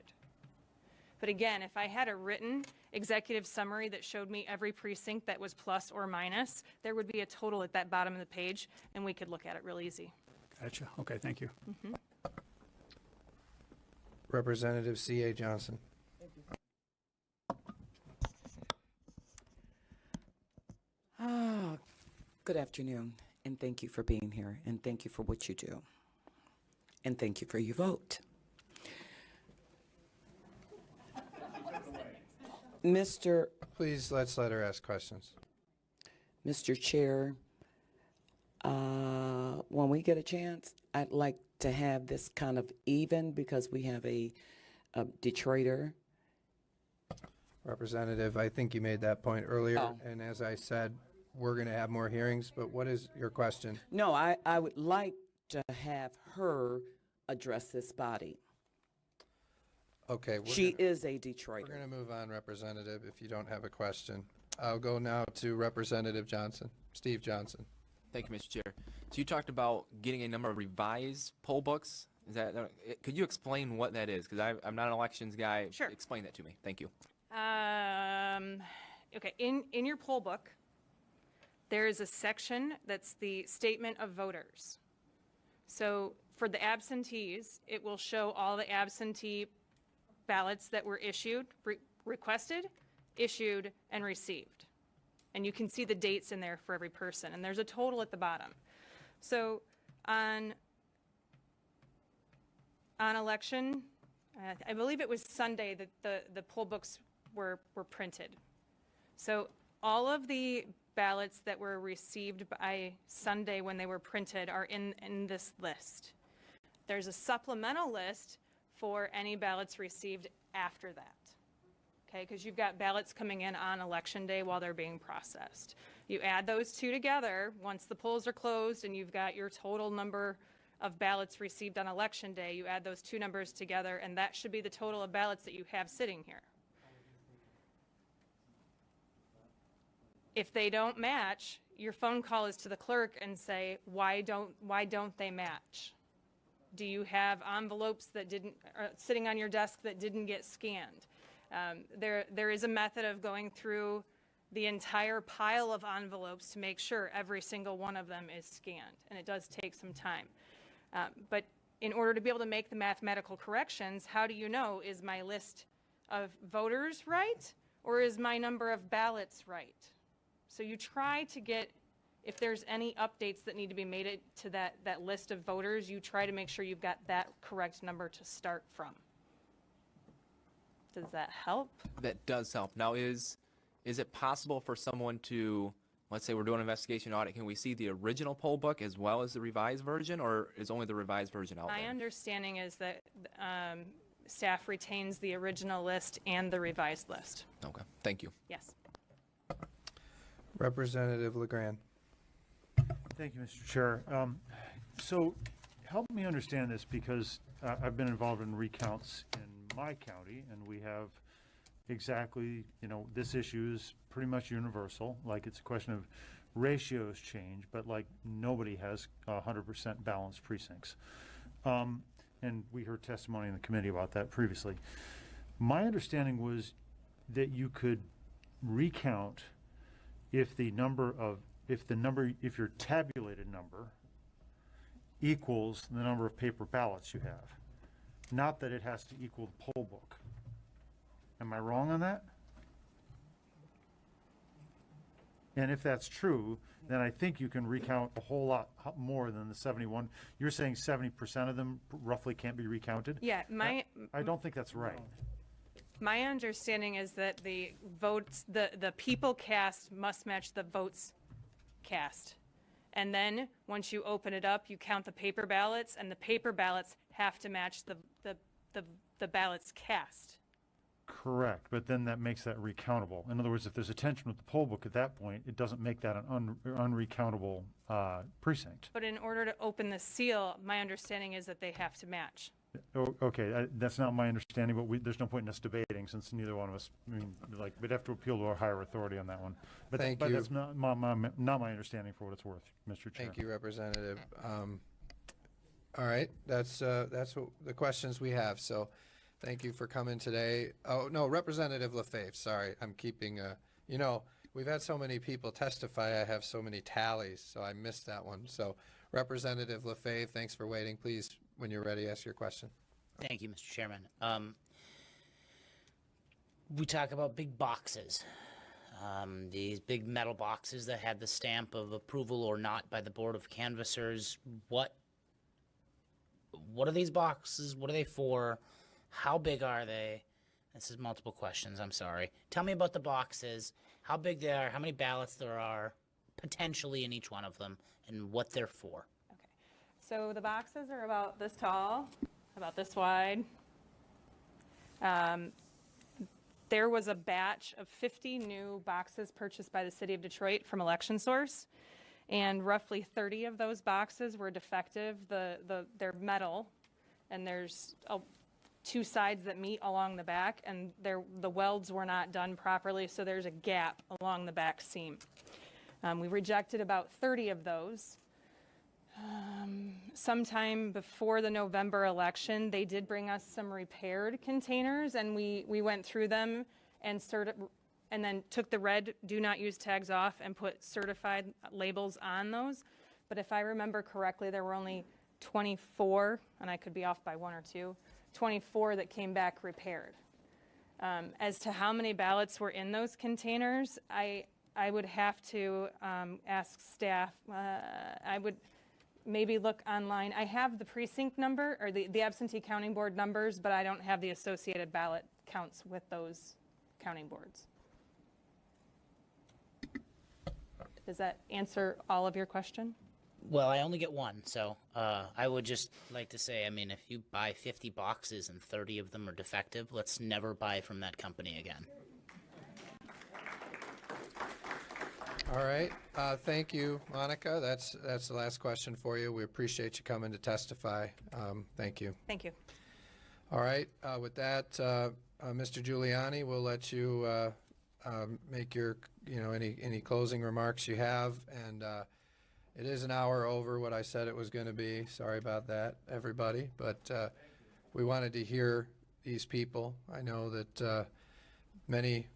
But again, if I had a written executive summary that showed me every precinct that was plus or minus, there would be a total at that bottom of the page, and we could look at it real easy. Gotcha. Okay, thank you. Mm-hmm. Representative C.A. Johnson. Good afternoon, and thank you for being here, and thank you for what you do, and thank you for your vote. Please, let's let her ask questions. Mr. Chair, when we get a chance, I'd like to have this kind of even because we have a Detroiter. Representative, I think you made that point earlier, Oh. and as I said, we're going to have more hearings, but what is your question? No, I would like to have her address this body. Okay. She is a We're Detroiter. going to move on, Representative, if you don't have a question. I'll go now to Representative Johnson, Steve Johnson. Thank you, Mr. Chair. So you talked about getting a number of revised poll books. Is that could you explain what that is? Because I'm not an elections guy. Sure. Explain that to me. Thank you. Okay, in your poll book, there is a section that's the statement of voters. So for the absentees, it will show all the absentee ballots that were issued, requested, issued, and received. And you can see the dates in there for every person, and there's a total at the bottom. So on election, I believe it was Sunday that the poll books were printed. So all of the ballots that were received by Sunday when they were printed are in this list. There's a supplemental list for any ballots received after that. Okay, because you've got ballots coming in on election day while they're being processed. You add those two together once the polls are closed and you've got your total number of ballots received on election day. You add those two numbers together and that should be the total of ballots that you have sitting here. If they don't match, your phone call is to the clerk and say, why don't they match? Do you have envelopes that sitting on your desk that didn't get scanned? There is a method of going through the entire pile of envelopes to make sure every single one of them is scanned, and it does take some time. But in order to be able to make the mathematical corrections, how do you know, is my list of voters right, or is my number of ballots right? So you try to get, if there's any updates that need to be made to that list of voters, you try to make sure you've got that correct number to start from. Does that help? That does help. Now, is it possible for someone to, let's say we're doing an investigation audit, can we see the original poll book as well as the revised version, or is only the revised version out there? My understanding is that staff retains the original list and the revised list. Okay, thank you. Yes. Representative LeGrand. Thank you, Mr. Chair. So help me understand this, because I've been involved in recounts in my county, and we have exactly, this issue is pretty much universal. Like, it's a question of ratios change, but like nobody has 100% balanced precincts. And we heard testimony in the committee about that previously. My understanding was that you could recount if your tabulated number equals the number of paper ballots you have, not that it has to equal the poll book. Am I wrong on that? And if that's true, then I think you can recount a whole lot more than the 71. You're saying 70% of them roughly can't be recounted? Yeah, I don't think that's right. my understanding is that the votes, the people cast must match the votes cast. And then, once you open it up, you count the paper ballots, and the paper ballots have to match the ballots cast. Correct, but then that makes that recountable. In other words, if there's a tension with the poll book at that point, it doesn't make that an unrecountable precinct. But in order to open the seal, my understanding is that they have to match. Okay, that's not my understanding, but there's no point in us debating, since neither one of us, we'd have to appeal to our higher authority on that one. But Thank you. That's not my understanding, for what it's worth, Mr. Chair. Thank you, Representative. All right, that's what the questions we have. So, thank you for coming today. Oh no, Representative Lefebvre. Sorry, I'm keeping. We've had so many people testify. I have so many tallies, so I missed that one. So, Representative Lefebvre, thanks for waiting. Please, when you're ready, ask your question. Thank you, Mr. Chairman. We talk about big boxes. These big metal boxes that had the stamp of approval or not by the Board of Canvassers. What are these boxes? What are they for? How big are they? This is multiple questions, I'm sorry. Tell me about the boxes, how big they are, how many ballots there are, potentially in each one of them, and what they're for. Okay. So the boxes are about this tall, about this wide. There was a batch of 50 new boxes purchased by the city of Detroit from Election Source, and roughly 30 of those boxes were defective. They're metal, and there's two sides that meet along the back, and the welds were not done properly, so there's a gap along the back seam. We rejected about 30 of those. Sometime before the November election, they did bring us some repaired containers, and we went through them and then took the red do not use tags off and put certified labels on those. But if I remember correctly, there were only 24, and I could be off by 1 or 2, 24 that came back repaired. As to how many ballots were in those containers, I would have to ask staff. I would maybe look online. I have the precinct number or the absentee counting board numbers, but I don't have the associated ballot counts with those counting boards. Does that answer all of your question? Well, I only get one, so I would just like to say, I mean, if you buy 50 boxes and 30 of them are defective, let's never buy from that company again. All right. Thank you, Monica. That's the last question for you. We appreciate you coming to testify. Thank you. Thank you. All right. With that, Mr. Giuliani, we'll let you make your, any closing remarks you have. And it is an hour over what I said it was going to be. Sorry about that, everybody. But we wanted to hear these people. I know that many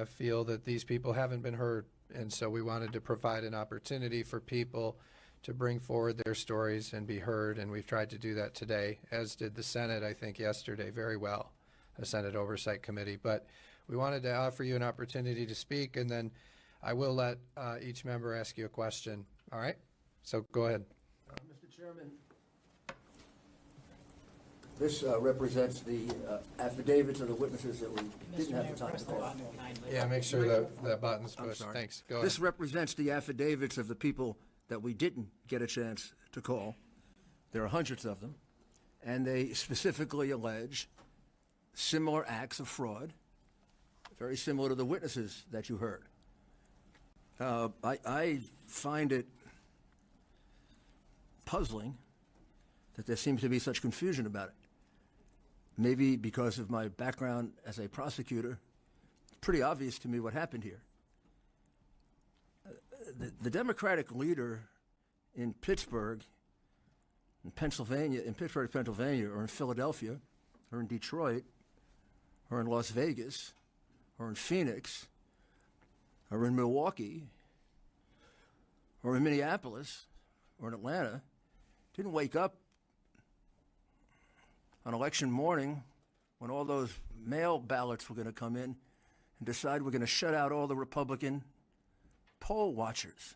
feel that these people haven't been heard. And so we wanted to provide an opportunity for people to bring forward their stories and be heard, and we've tried to do that today, as did the Senate, I think, yesterday, very well, the Senate Oversight Committee. But we wanted to offer you an opportunity to speak, and then I will let each member ask you a question. All right? So go ahead. Mr. Chairman, this represents the affidavits of the witnesses that we didn't have the time to call. Yeah, make sure the button's pushed. Thanks. Go ahead. This represents the affidavits of the people that we didn't get a chance to call. There are hundreds of them, and they specifically allege similar acts of fraud, very similar to the witnesses that you heard. I find it puzzling that there seems to be such confusion about it. Maybe because of my background as a prosecutor, it's pretty obvious to me what happened here. The Democratic leader in Pittsburgh, in Pennsylvania, or in Philadelphia, or in Detroit, or in Las Vegas, or in Phoenix, or in Milwaukee, or in Minneapolis, or in Atlanta, didn't wake up on election morning when all those mail ballots were going to come in and decide we're going to shut out all the Republican poll watchers,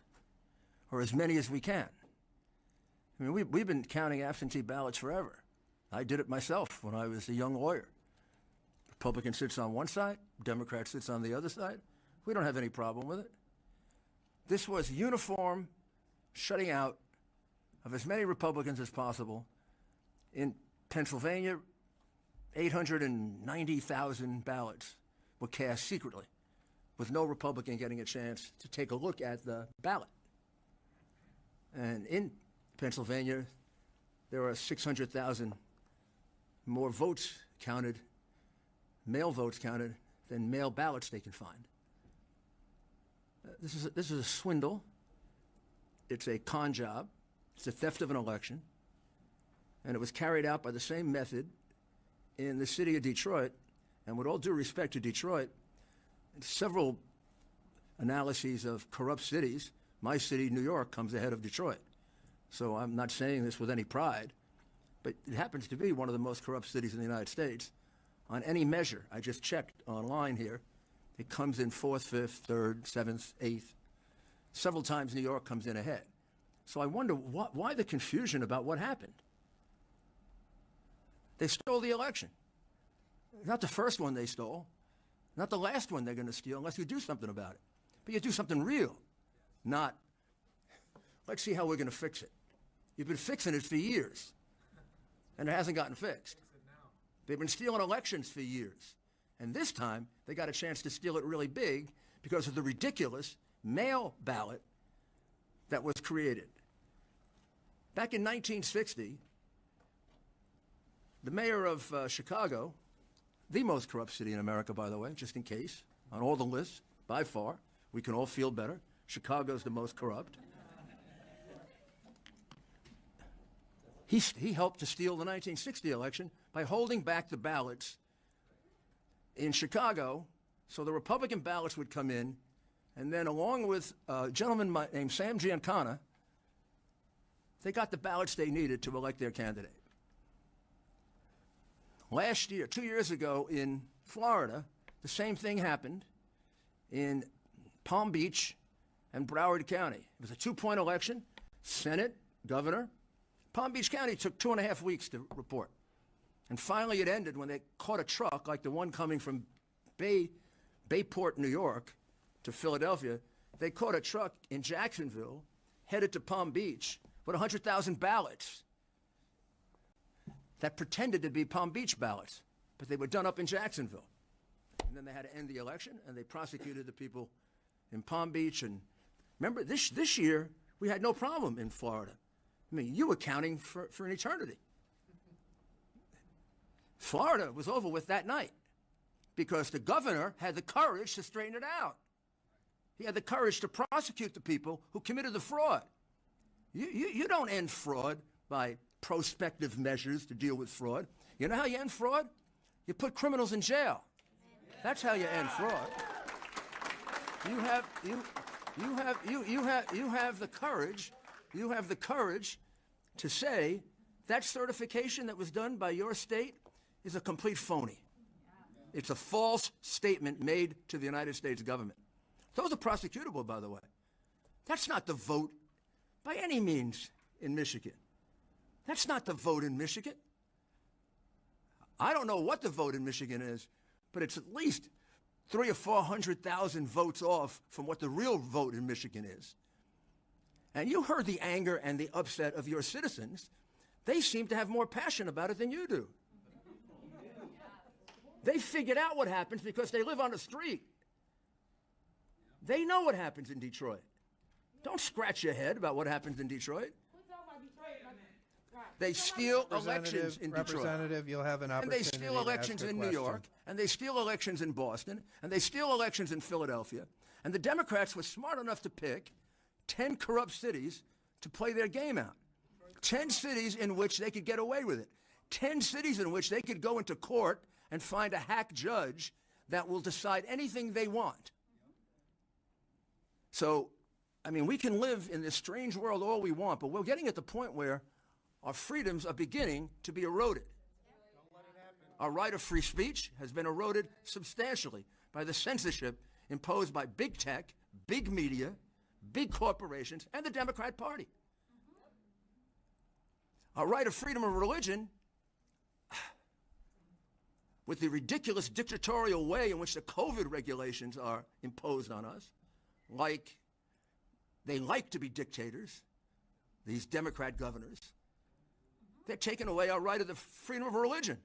or as many as we can. I mean, we've been counting absentee ballots forever. I did it myself when I was a young lawyer. Republican sits on one side, Democrat sits on the other side. We don't have any problem with it. This was uniform shutting out of as many Republicans as possible. In Pennsylvania, 890,000 ballots were cast secretly, with no Republican getting a chance to take a look at the ballot. And in Pennsylvania, there are 600,000 more votes counted, mail votes counted, than mail ballots they can find. This is a swindle. It's a con job. It's a theft of an election. And it was carried out by the same method in the city of Detroit. And with all due respect to Detroit, several analyses of corrupt cities, my city, New York, comes ahead of Detroit. So I'm not saying this with any pride, but it happens to be one of the most corrupt cities in the United States on any measure. I just checked online here. It comes in 4th, 5th, 3rd, 7th, 8th. Several times New York comes in ahead. So I wonder why the confusion about what happened. They stole the election. Not the first one they stole, not the last one they're going to steal unless you do something about it. But you do something real, not, let's see how we're going to fix it. You've been fixing it for years, and it hasn't gotten fixed. They've been stealing elections for years. And this time, they got a chance to steal it really big because of the ridiculous mail ballot that was created. Back in 1960, the mayor of Chicago, the most corrupt city in America, by the way, just in case, on all the lists, by far, we can all feel better. Chicago's the most corrupt. He helped to steal the 1960 election by holding back the ballots in Chicago so the Republican ballots would come in, and then along with a gentleman named Sam Giancana, they got the ballots they needed to elect their candidate. Last year, 2 years ago in Florida, the same thing happened in Palm Beach and Broward County. It was a 2-point election, Senate, governor. Palm Beach County took 2.5 weeks to report. And finally it ended when they caught a truck like the one coming from Bayport, New York to Philadelphia. They caught a truck in Jacksonville headed to Palm Beach with 100,000 ballots that pretended to be Palm Beach ballots, but they were done up in Jacksonville. And then they had to end the election, and they prosecuted the people in Palm Beach. And remember, this year, we had no problem in Florida. I mean, you were counting for an eternity. Florida was over with that night because the governor had the courage to straighten it out. He had the courage to prosecute the people who committed the fraud. You don't end fraud by prospective measures to deal with fraud. You know how you end fraud? You put criminals in jail. That's how you end fraud. You have the courage. You have the courage to say that certification that was done by your state is a complete phony. It's a false statement made to the United States government. Those are prosecutable, by the way. That's not the vote by any means in Michigan. That's not the vote in Michigan. I don't know what the vote in Michigan is, but it's at least 300,000 or 400,000 votes off from what the real vote in Michigan is. And you heard the anger and the upset of your citizens. They seem to have more passion about it than you do. They figured out what happens because they live on the street. They know what happens in Detroit. Don't scratch your head about what happens in Detroit. They steal elections in Detroit. Representative, you'll have an opportunity. And they steal elections in New York, and they steal elections in Boston, and they steal elections in Philadelphia. And the Democrats were smart enough to pick 10 corrupt cities to play their game out. 10 cities in which they could get away with it. 10 cities in which they could go into court and find a hack judge that will decide anything they want. So, I mean, we can live in this strange world all we want, but we're getting at the point where our freedoms are beginning to be eroded. Our right of free speech has been eroded substantially by the censorship imposed by big tech, big media, big corporations, and the Democrat Party. Our right of freedom of religion, with the ridiculous dictatorial way in which the COVID regulations are imposed on us, like they like to be dictators, these Democrat governors, they're taking away our right of the freedom of religion.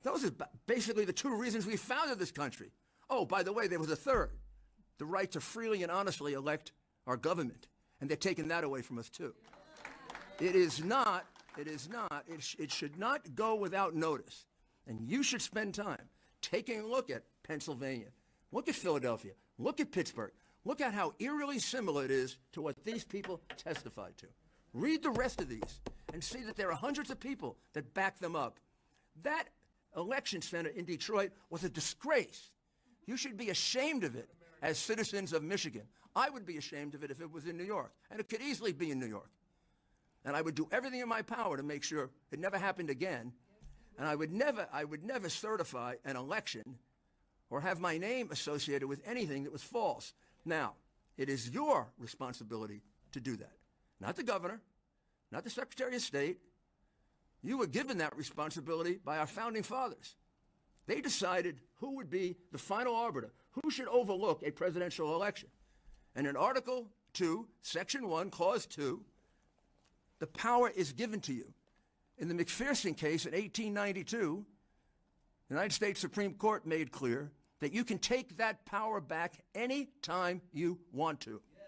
Those are basically the two reasons we founded this country. Oh, by the way, there was a third, the right to freely and honestly elect our government, and they're taking that away from us too. It should not go without notice. And you should spend time taking a look at Pennsylvania, look at Philadelphia, look at Pittsburgh, look at how eerily similar it is to what these people testified to. Read the rest of these and see that there are hundreds of people that back them up. That election center in Detroit was a disgrace. You should be ashamed of it as citizens of Michigan. I would be ashamed of it if it was in New York, and it could easily be in New York. and I would do everything in my power to make sure it never happened again. And I would never certify an election or have my name associated with anything that was false. Now, it is your responsibility to do that. Not the governor, not the Secretary of State. You were given that responsibility by our founding fathers. They decided who would be the final arbiter, who should overlook a presidential election. And in Article 2, Section 1, Clause 2, the power is given to you. In the McPherson case in 1892, the United States Supreme Court made clear that you can take that power back any time you want to. Yes.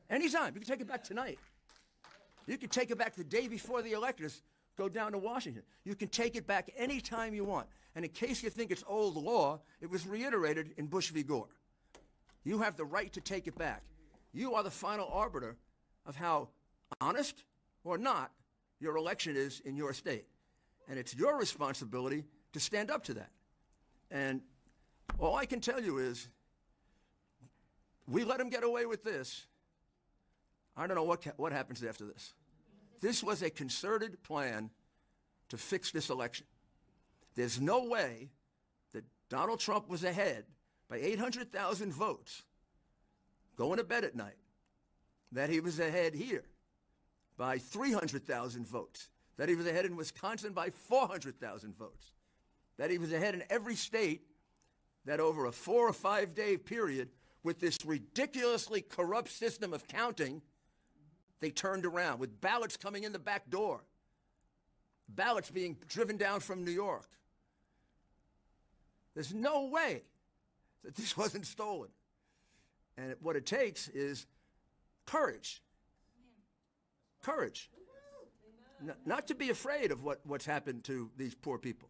Anytime. You can take it back tonight. You can take it back the day before the electors go down to Washington. You can take it back any time you want. And in case you think it's old law, it was reiterated in Bush v. Gore. You have the right to take it back. You are the final arbiter of how honest or not your election is in your state. And it's your responsibility to stand up to that. And all I can tell you is, we let them get away with this. I don't know what happens after this. This was a concerted plan to fix this election. There's no way that Donald Trump was ahead by 800,000 votes going to bed at night, that he was ahead here by 300,000 votes, that he was ahead in Wisconsin by 400,000 votes, that he was ahead in every state, that over a 4 or 5 day period with this ridiculously corrupt system of counting, they turned around with ballots coming in the back door, ballots being driven down from New York. There's no way that this wasn't stolen. And what it takes is courage. Courage. Not to be afraid of what's happened to these poor people.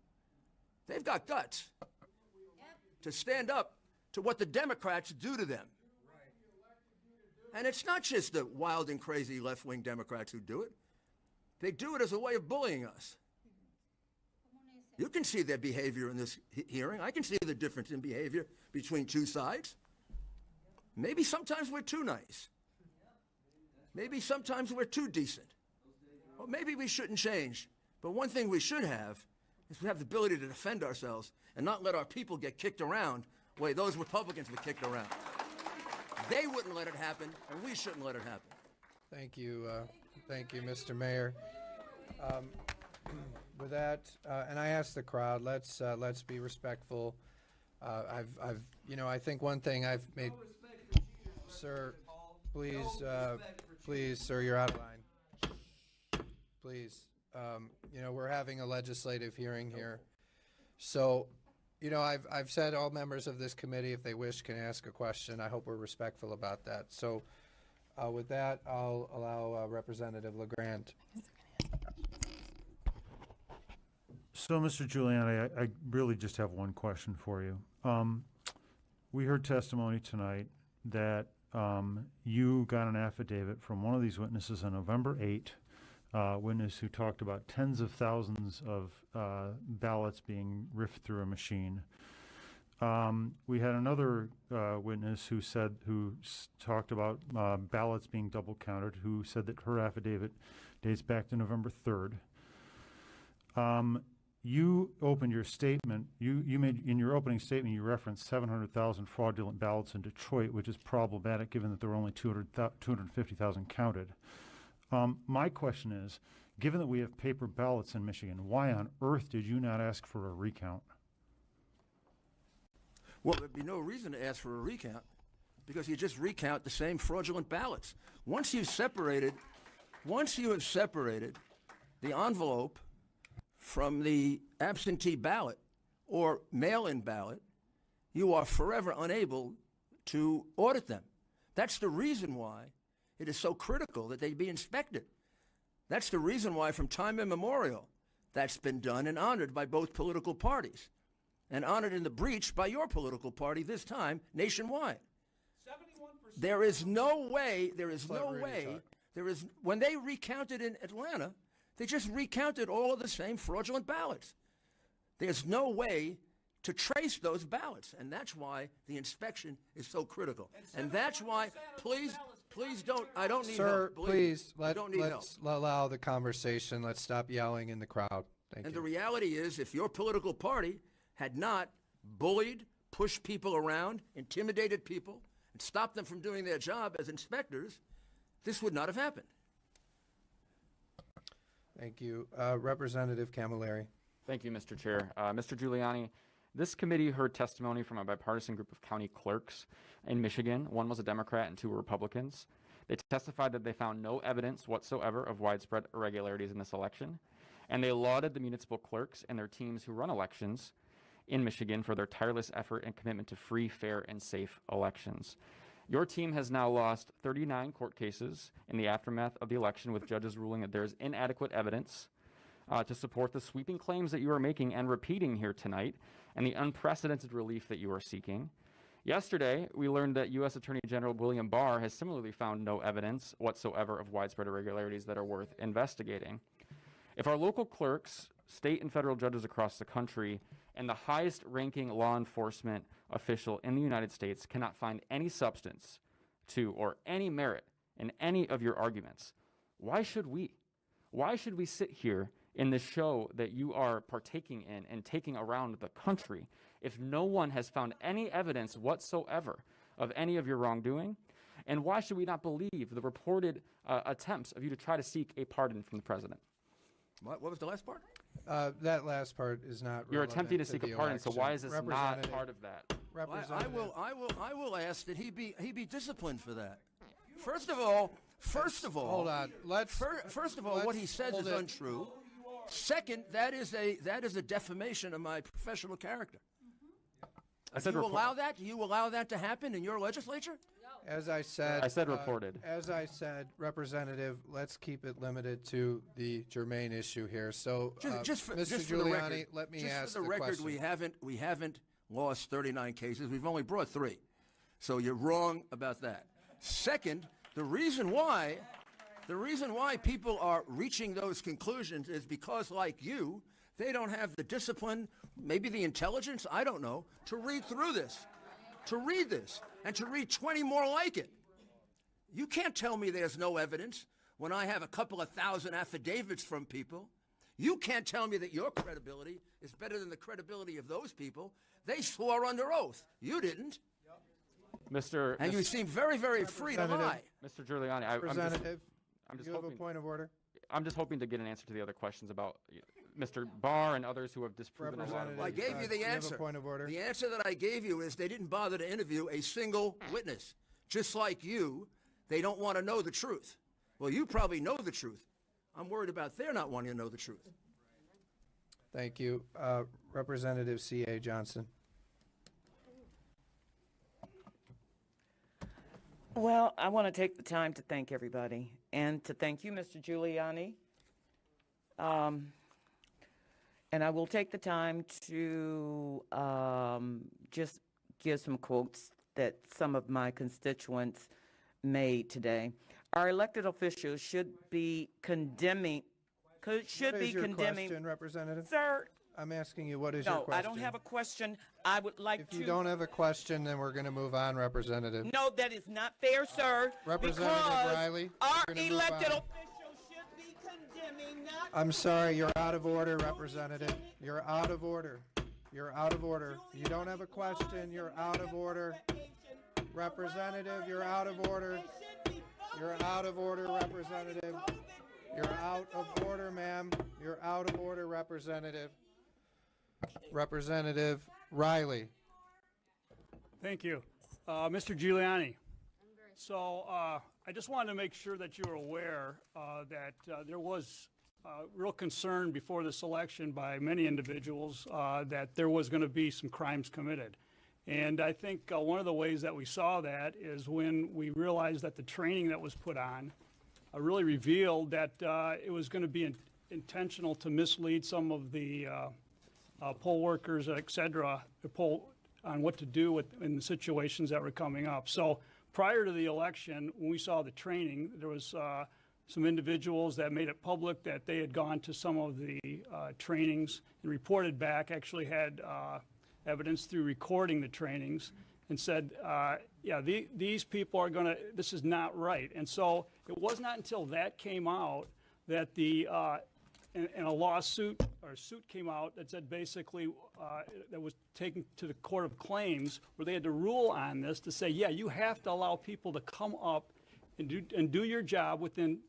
They've got guts to stand up to what the Democrats do to them. And it's not just the wild and crazy left-wing Democrats who do it. They do it as a way of bullying us. You can see their behavior in this hearing. I can see the difference in behavior between two sides. Maybe sometimes we're too nice. Maybe sometimes we're too decent. Or maybe we shouldn't change. But one thing we should have is we have the ability to defend ourselves and not let our people get kicked around the way those Republicans were kicked around. They wouldn't let it happen, and we shouldn't let it happen. Thank you, Mr. Mayor. With that, and I ask the crowd, let's be respectful. I think one thing I've made, sir, please, sir, you're out of line. Please, we're having a legislative hearing here, so, I've said all members of this committee, if they wish, can ask a question. I hope we're respectful about that. So, with that, I'll allow Representative LeGrand. So, Mr. Giuliani, I really just have one question for you. We heard testimony tonight that you got an affidavit from one of these witnesses on November 8, witness who talked about tens of thousands of ballots being riffed through a machine. We had another witness who talked about ballots being double counted, who said that her affidavit dates back to November 3rd. You opened your statement, you made, in your opening statement, you referenced 700,000 fraudulent ballots in Detroit, which is problematic given that there were only 250,000 counted. My question is, given that we have paper ballots in Michigan, why on earth did you not ask for a recount? Well, there'd be no reason to ask for a recount because you just recount the same fraudulent ballots. Once you have separated the envelope from the absentee ballot or mail-in ballot, you are forever unable to audit them. That's the reason why it is so critical that they be inspected. That's the reason why from time immemorial that's been done and honored by both political parties and honored in the breach by your political party this time nationwide. 71%. There is no way, when they recounted in Atlanta, they just recounted all of the same fraudulent ballots. There's no way to trace those ballots, and that's why the inspection is so critical. And that's why, please, Please don't, I don't need Sir, help. Believe me. please, I don't need help. let's allow the conversation. Let's stop yelling in the crowd. Thank And you. the reality is, if your political party had not bullied, pushed people around, intimidated people, and stopped them from doing their job as inspectors, this would not have happened. Thank you. Representative Camilleri. Thank you, Mr. Chair. Mr. Giuliani, this committee heard testimony from a bipartisan group of county clerks in Michigan. One was a Democrat and two were Republicans. They testified that they found no evidence whatsoever of widespread irregularities in this election, and they lauded the municipal clerks and their teams who run elections in Michigan for their tireless effort and commitment to free, fair, and safe elections. Your team has now lost 39 court cases in the aftermath of the election, with judges ruling that there is inadequate evidence to support the sweeping claims that you are making and repeating here tonight, and the unprecedented relief that you are seeking. Yesterday, we learned that U.S. Attorney General William Barr has similarly found no evidence whatsoever of widespread irregularities that are worth investigating. If our local clerks, state and federal judges across the country, and the highest ranking law enforcement official in the United States cannot find any substance to or any merit in any of your arguments, why should we? Why should we sit here in this show that you are partaking in and taking around the country if no one has found any evidence whatsoever of any of your wrongdoing? And why should we not believe the reported attempts of you to try to seek a pardon from the president? What was the last part? That last part is not You're relevant attempting to seek a the pardon, so why is election. this not part of that? Representative. I will ask that he be disciplined for that. First of all, Hold on. first of all, what he says is untrue. Second, that is a defamation of my professional character. Do you allow that? Do you allow that to happen in your legislature? As I said, reported. As I said, Representative, let's keep it limited to the germane issue here. So, Just for Mr. the Giuliani, record, let me just ask for the record, question. we haven't lost 39 cases. We've only brought 3. So you're wrong about that. Second, the reason why people are reaching those conclusions is because, like you, they don't have the discipline, maybe the intelligence, I don't know, to read through this, and to read 20 more like it. You can't tell me there's no evidence when I have a couple of thousand affidavits from people. You can't tell me that your credibility is better than the credibility of those people. They swore under oath. You didn't. And you seem very, very free to lie. Mr. Giuliani, I'm just you have a point of order? I'm just hoping to get an answer to the other questions about Mr. Barr and others who have disproven a lot of I gave you the answer. Point of order? The answer that I gave you is they didn't bother to interview a single witness. Just like you, they don't want to know the truth. Well, you probably know the truth. I'm worried about their not wanting to know the truth. Thank you. Representative C.A. Johnson. Well, I want to take the time to thank everybody and to thank you, Mr. Giuliani. And I will take the time to just give some quotes that some of my constituents made today. Our elected officials should be condemning. What is your question, Representative? Sir. I'm asking you, what is your question? No, I don't have a question. I would like If you don't have a question, then we're going to move on, Representative. No, that is not fair, sir. Representative because Riley, our we're gonna elected move on. officials should be condemning, not I'm sorry, you're out of order, Representative. You're out of order. You're out of order. You don't have a question. You're out of order. Representative, you're out of order. You're out of order, Representative. You're out of order, ma'am. You're out of order, Representative. Representative Riley. Thank you. Mr. Giuliani. So I just wanted to make sure that you were aware that there was real concern before this election by many individuals that there was going to be some crimes committed. And I think one of the ways that we saw that is when we realized that the training that was put on really revealed that it was going to be intentional to mislead some of the poll workers, et cetera, on what to do in the situations that were coming up. So prior to the election, when we saw the training, there was some individuals that made it public that they had gone to some of the trainings and reported back, actually had evidence through recording the trainings, and said, yeah, these people are going to, this is not right. And so it was not until that came out that and a lawsuit or suit came out that said basically, that was taken to the Court of Claims, where they had to rule on this to say, yeah, you have to allow people to come up and do your job and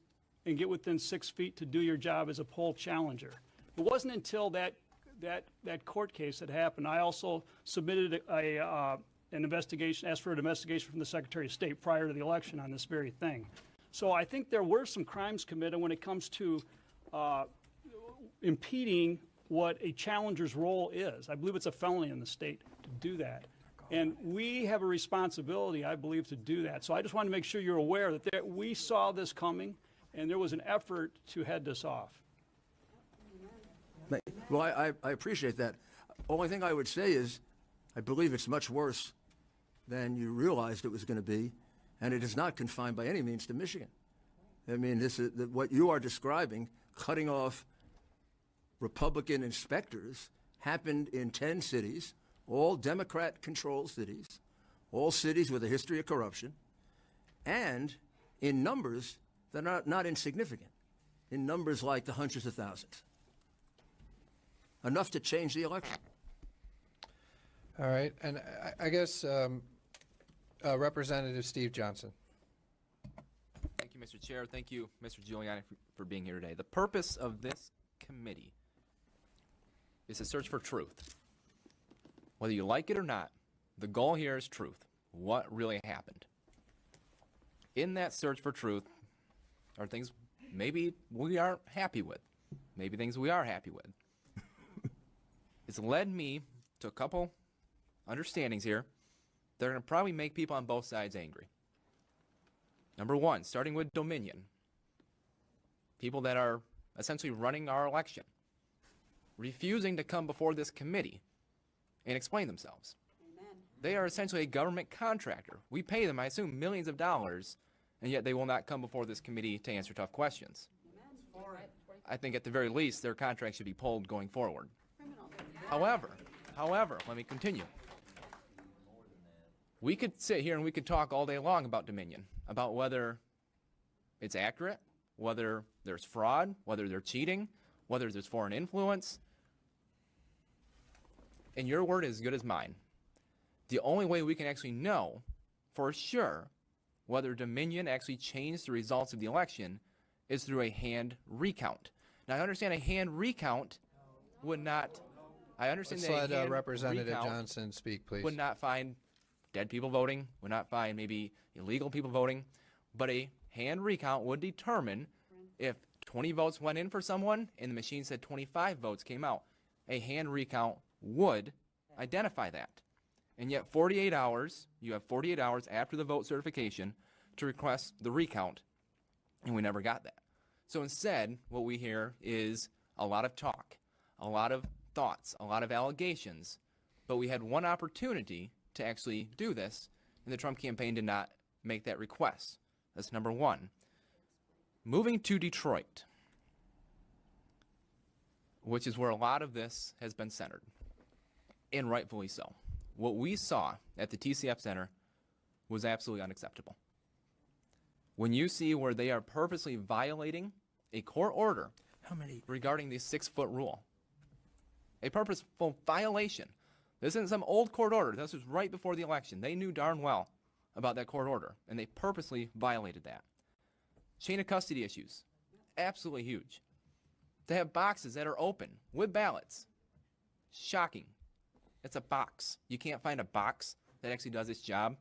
get within 6 feet to do your job as a poll challenger. It wasn't until that court case had happened. I also submitted an investigation, asked for an investigation from the Secretary of State prior to the election on this very thing. So I think there were some crimes committed when it comes to impeding what a challenger's role is. I believe it's a felony in the state to do that. And we have a responsibility, I believe, to do that. So I just want to make sure you're aware that we saw this coming, and there was an effort to head this off. Well, I appreciate that. Only thing I would say is I believe it's much worse than you realized it was going to be, and it is not confined by any means to Michigan. I mean, this is what you are describing, cutting off Republican inspectors, happened in 10 cities, all Democrat-controlled cities, all cities with a history of corruption, and in numbers that are not insignificant, in numbers like the hundreds of thousands. Enough to change the election. All right, and I guess Representative Steve Johnson. Thank you, Mr. Chair. Thank you, Mr. Giuliani, for being here today. The purpose of this committee is to search for truth. Whether you like it or not, the goal here is truth. What really happened? In that search for truth are things maybe we aren't happy with, maybe things we are happy with. It's led me to a couple understandings here that are going to probably make people on both sides angry. Number one, starting with Dominion. People that are essentially running our election, refusing to come before this committee and explain themselves. Amen. They are essentially a government contractor. We pay them, I assume, millions of dollars, and yet they will not come before this committee to answer tough questions. Amen. I think at the very least, their contract should be pulled going forward. However, let me continue. We could sit here and we could talk all day long about Dominion, about whether it's accurate, whether there's fraud, whether they're cheating, whether there's foreign influence. And your word is as good as mine. The only way we can actually know for sure whether Dominion actually changed the results of the election is through a hand recount. Now, I understand a hand recount would not... I understand Let's that let Representative Johnson speak, please. Would not find dead people voting, would not find maybe illegal people voting, but a hand recount would determine if 20 votes went in for someone and the machine said 25 votes came out. A hand recount would identify that. And yet 48 hours, you have 48 hours after the vote certification to request the recount, and we never got that. So instead, what we hear is a lot of talk, a lot of thoughts, a lot of allegations, but we had one opportunity to actually do this, and the Trump campaign did not make that request. That's number one. Moving to Detroit, which is where a lot of this has been centered, and rightfully so. What we saw at the TCF Center was absolutely unacceptable. When you see where they are purposely violating a court order regarding the 6-foot rule, a purposeful violation. This isn't some old court order. This was right before the election. They knew darn well about that court order, and they purposely violated that. Chain of custody issues, absolutely huge. They have boxes that are open with ballots. Shocking. It's a box. You can't find a box that actually does its job.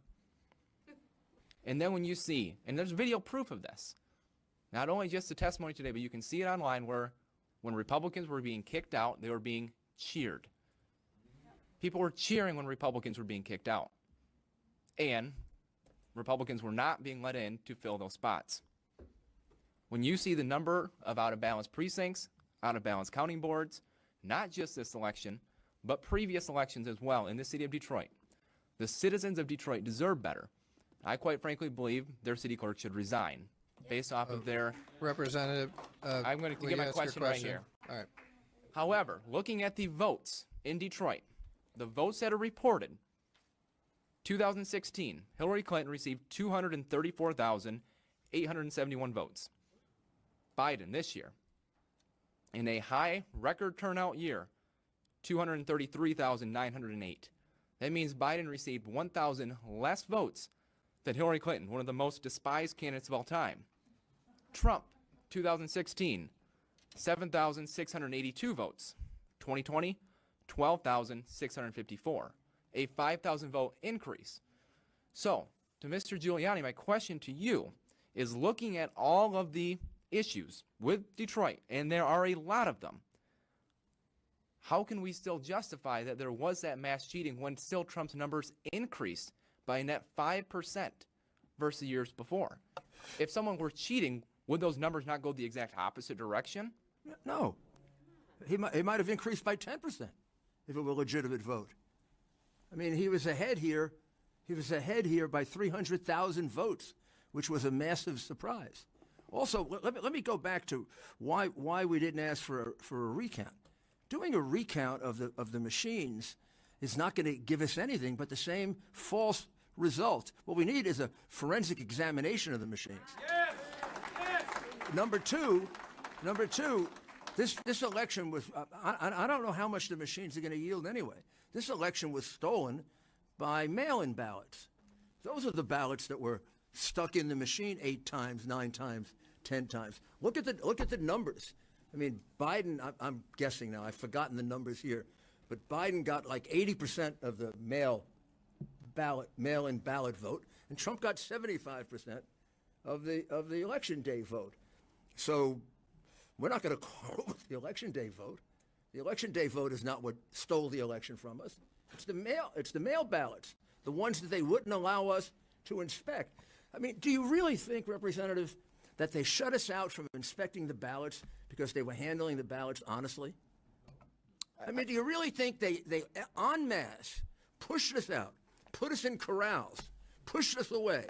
And then when you see, and there's video proof of this, not only just the testimony today, but you can see it online where when Republicans were being kicked out, they were being cheered. People were cheering when Republicans were being kicked out. And Republicans were not being let in to fill those spots. When you see the number of out-of-balance precincts, out-of-balance counting boards, not just this election, but previous elections as well in the city of Detroit, the citizens of Detroit deserve better. I quite frankly believe their city clerk should resign based off of their... Representative, I'm going to get my question right here. All right. However, looking at the votes in Detroit, the votes that are reported, 2016, Hillary Clinton received 234,871 votes. Biden this year, in a high record turnout year, 233,908. That means Biden received 1,000 less votes than Hillary Clinton, one of the most despised candidates of all time. Trump, 2016, 7,682 votes. 2020, 12,654, a 5,000 vote increase. So, to Mr. Giuliani, my question to you is, looking at all of the issues with Detroit, and there are a lot of them, how can we still justify that there was that mass cheating when still Trump's numbers increased by a net 5% versus years before? If someone were cheating, would those numbers not go the exact opposite direction? No. He might have increased by 10% if it were a legitimate vote. I mean, he was ahead here. He was ahead here by 300,000 votes, which was a massive surprise. Also, let me go back to why we didn't ask for a recount. Doing a recount of the machines is not going to give us anything but the same false result. What we need is a forensic examination of the machines. Yes! Yes! Number two, this election was, I don't know how much the machines are going to yield anyway. This election was stolen by mail-in ballots. Those are the ballots that were stuck in the machine 8 times, 9 times, 10 times. Look at the numbers. I mean, Biden, I'm guessing now, I've forgotten the numbers here, but Biden got like 80% of the mail-in ballot vote, and Trump got 75% of the election day vote. So we're not going to quarrel with the election day vote. The election day vote is not what stole the election from us. It's the mail ballots, the ones that they wouldn't allow us to inspect. I mean, do you really think, Representative, that they shut us out from inspecting the ballots because they were handling the ballots honestly? I mean, do you really think they en masse pushed us out, put us in corrals, pushed us away,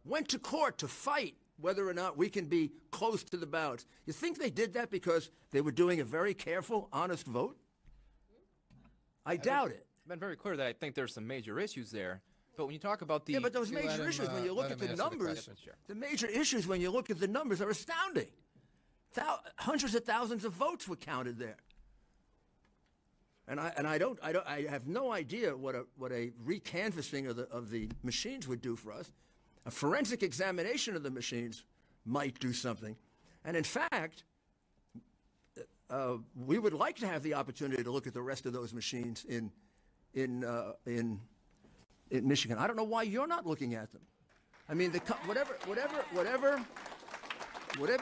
went to court to fight whether or not we can be close to the ballots? You think they did that because they were doing a very careful, honest vote? I doubt it. I've been very clear that I think there's some major issues there. But when you talk about the... Yeah, but those major issues, when you look at the numbers, the major issues, when you look at the numbers, are astounding. Hundreds of thousands of votes were counted there. And I have no idea what a recanvassing of the machines would do for us. A forensic examination of the machines might do something. And in fact, we would like to have the opportunity to look at the rest of those machines in Michigan. I don't know why you're not looking at them. I mean, whatever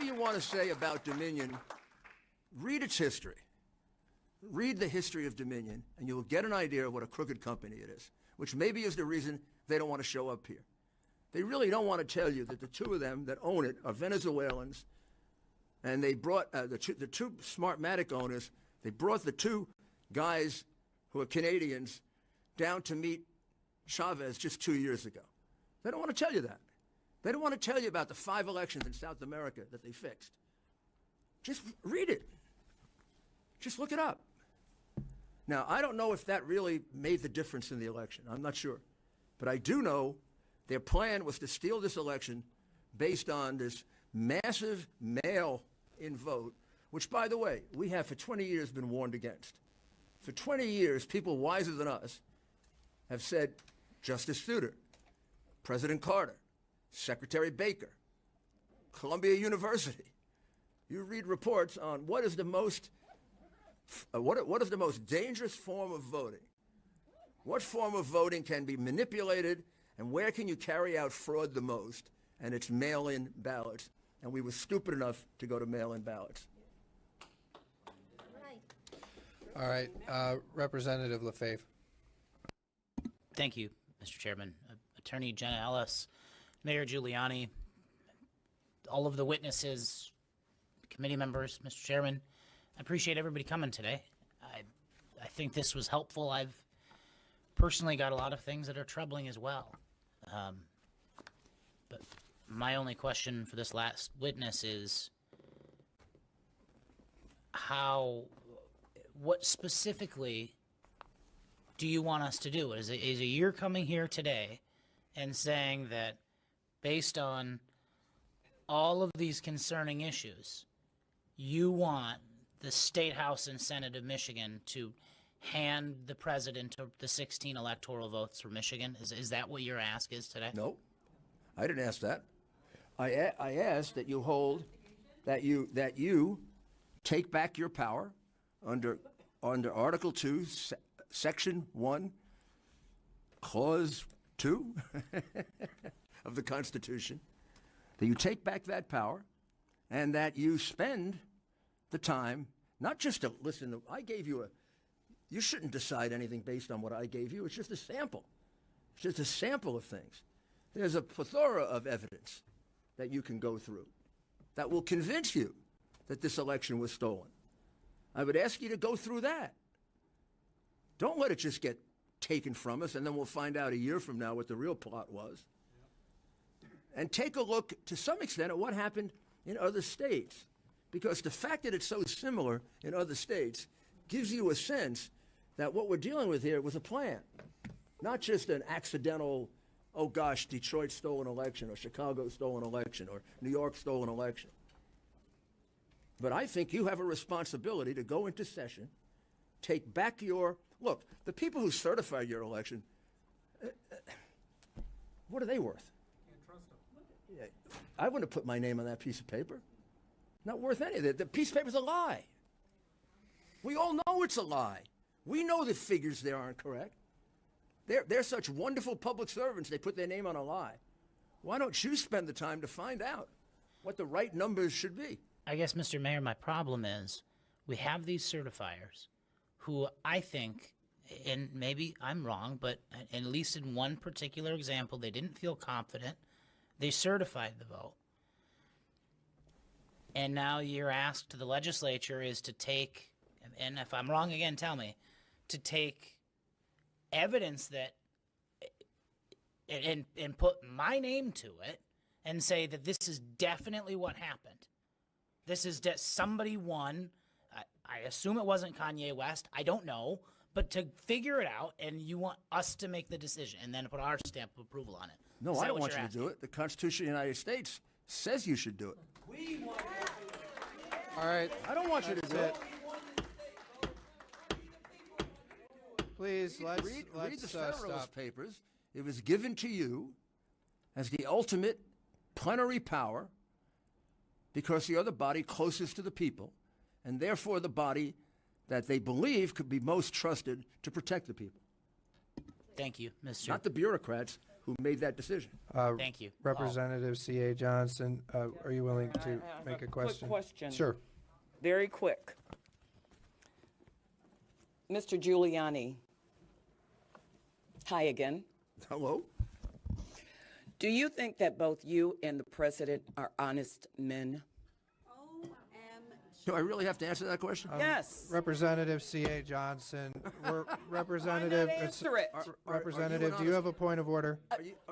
you want to say about Dominion, read its history. Read the history of Dominion, and you will get an idea of what a crooked company it is, which maybe is the reason they don't want to show up here. They really don't want to tell you that the two of them that own it are Venezuelans, and they brought the two Smartmatic owners, they brought the two guys who are Canadians down to meet Chavez just 2 years ago. They don't want to tell you that. They don't want to tell you about the 5 elections in South America that they fixed. Just read it. Just look it up. Now, I don't know if that really made the difference in the election. I'm not sure. But I do know their plan was to steal this election based on this massive mail-in vote, which, by the way, we have for 20 years been warned against. For 20 years, people wiser than us have said, Justice Souter, President Carter, Secretary Baker, Columbia University. You read reports on what is the most dangerous form of voting. What form of voting can be manipulated, and where can you carry out fraud the most? And it's mail-in ballots. And we were stupid enough to go to mail-in ballots. All right, Representative LaFave. Thank you, Mr. Chairman. Attorney Jenna Ellis, Mayor Giuliani, all of the witnesses, committee members, Mr. Chairman, I appreciate everybody coming today. I think this was helpful. I've personally got a lot of things that are troubling as well. But my only question for this last witness is what specifically do you want us to do? Is it you're coming here today and saying that based on all of these concerning issues, you want the State House and Senate of Michigan to hand the president the 16 electoral votes for Michigan? Is that what your ask is today? No, I didn't ask that. I asked that you hold, that you take back your power under Article 2, Section 1, Clause 2 of the Constitution, that you take back that power and that you spend the time, not just to listen to, I gave you you shouldn't decide anything based on what I gave you. It's just a sample. It's just a sample of things. There's a plethora of evidence that you can go through that will convince you that this election was stolen. I would ask you to go through that. Don't let it just get taken from us, and then we'll find out a year from now what the real plot was. And take a look, to some extent, at what happened in other states. Because the fact that it's so similar in other states gives you a sense that what we're dealing with here was a plan, not just an accidental, oh gosh, Detroit stole an election, or Chicago stole an election, or New York stole an election. But I think you have a responsibility to go into session, take back look, the people who certify your election, what are they worth? Can't trust them. I wouldn't have put my name on that piece of paper. Not worth any of it. The piece of paper's a lie. We all know it's a lie. We know the figures there aren't correct. They're such wonderful public servants, they put their name on a lie. Why don't you spend the time to find out what the right numbers should be? I guess, Mr. Mayor, my problem is we have these certifiers who I think, and maybe I'm wrong, but at least in one particular example, they didn't feel confident. They certified the vote. And now you're asked, the legislature is to take, and if I'm wrong again, tell me, to take evidence that, and put my name to it and say that this is definitely what happened. This is somebody won. I assume it wasn't Kanye West. I don't know. But to figure it out, and you want us to make the decision and then put our stamp of approval on it. No, I don't want you to do it. The Constitution of the United States says you should do it. All right. I don't want you to do it. Please, let's Read the stop. Federalist Papers. It was given to you as the ultimate plenary power because you're the body closest to the people, and therefore the body that they believe could be most trusted to protect the people. Thank you, Mr. Not the bureaucrats who made that decision. Thank you. Representative C.A. Johnson, are you willing to make a question? Quick question. Sure. Very quick. Mr. Giuliani. Hi again. Hello? Do you think that both you and the president are honest men? Do I really have to answer that question? Yes. Representative C.A. Johnson, Representative, Answer it. Representative, do you have a point of order?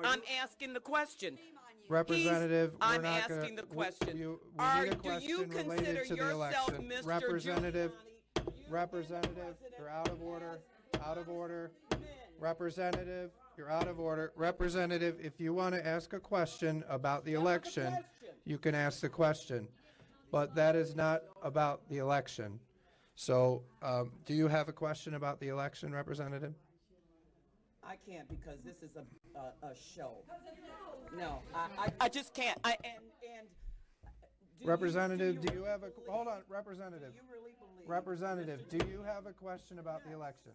I'm asking the question. Representative, we're I'm not gonna. asking the question. We Are- need a do you question consider related to the yourself election. Mr. Representative, Giuliani? Representative, you're out of order. Out of order. Representative, you're out of order. Representative, if you want to ask a question about the election, you can ask the question. But that is not about the election. So, do you have a question about the election, Representative? I can't because this is a show. No, I just can't. Representative, do you have a, hold on, Representative. Do you really believe? Representative, do you have a question about the election?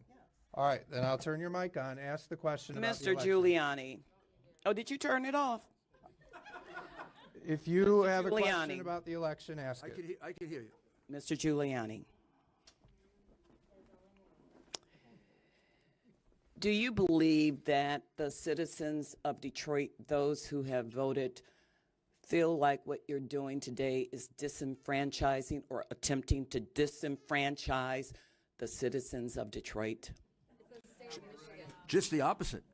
All right, then I'll turn your mic on. Ask the question about the Mr. election. Giuliani. Oh, did you turn it off? If you have a question Giuliani. about the election, ask it. I can hear you. Mr. Giuliani. Do you believe that the citizens of Detroit, those who have voted, feel like what you're doing today is disenfranchising or attempting to disenfranchise the citizens of Detroit? Just the opposite.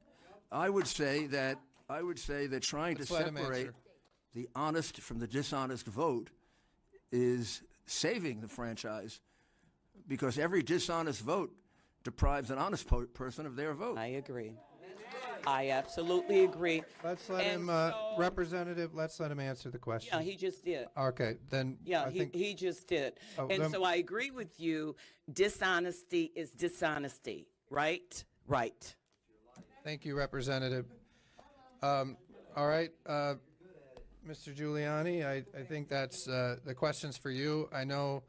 I would say that trying to let him separate answer. the honest from the dishonest vote is saving the franchise, because every dishonest vote deprives an honest person of their vote. I agree. I absolutely agree. Let's let And him, so- Representative, let's let him answer the question. Yeah, he just did. Okay, then Yeah, I think, he just did. Oh, And then- so I agree with you. Dishonesty is dishonesty, right? Right. thank you, Representative. All right, Mr. Giuliani, I think that's the questions for you. I know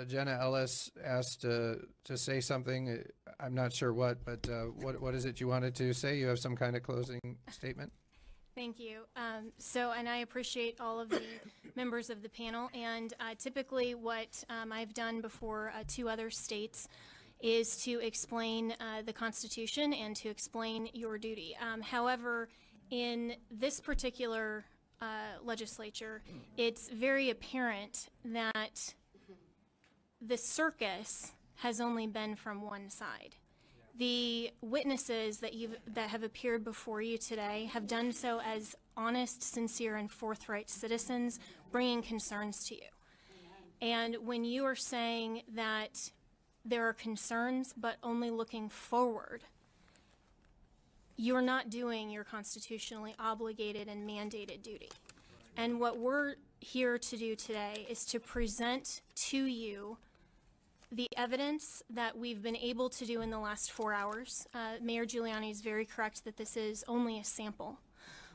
Jenna Ellis asked to say something. I'm not sure what, but what is it you wanted to say? You have some kind of closing statement? Thank you. And I appreciate all of the members of the panel. And typically what I've done before 2 other states is to explain the Constitution and to explain your duty. However, in this particular legislature, it's very apparent that the circus has only been from one side. The witnesses that have appeared before you today have done so as honest, sincere, and forthright citizens bringing concerns to you. And when you are saying that there are concerns but only looking forward, you're not doing your constitutionally obligated and mandated duty. And what we're here to do today is to present to you the evidence that we've been able to do in the last 4 hours. Mayor Giuliani is very correct that this is only a sample.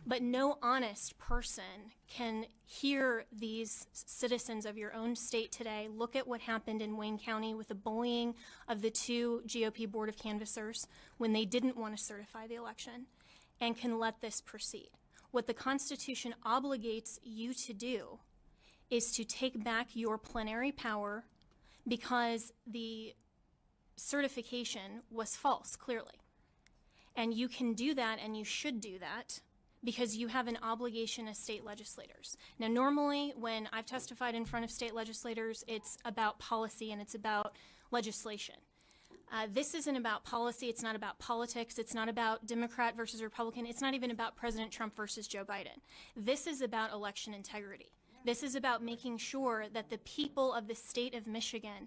But no honest person can hear these citizens of your own state today look at what happened in Wayne County with the bullying of the 2 GOP Board of Canvassers when they didn't want to certify the election, and can let this proceed. What the Constitution obligates you to do is to take back your plenary power, because the certification was false, clearly. And you can do that, and you should do that, because you have an obligation as state legislators. Now, normally, when I've testified in front of state legislators, it's about policy and it's about legislation. This isn't about policy, it's not about politics, it's not about Democrat versus Republican, it's not even about President Trump versus Joe Biden. This is about election integrity. This is about making sure that the people of the state of Michigan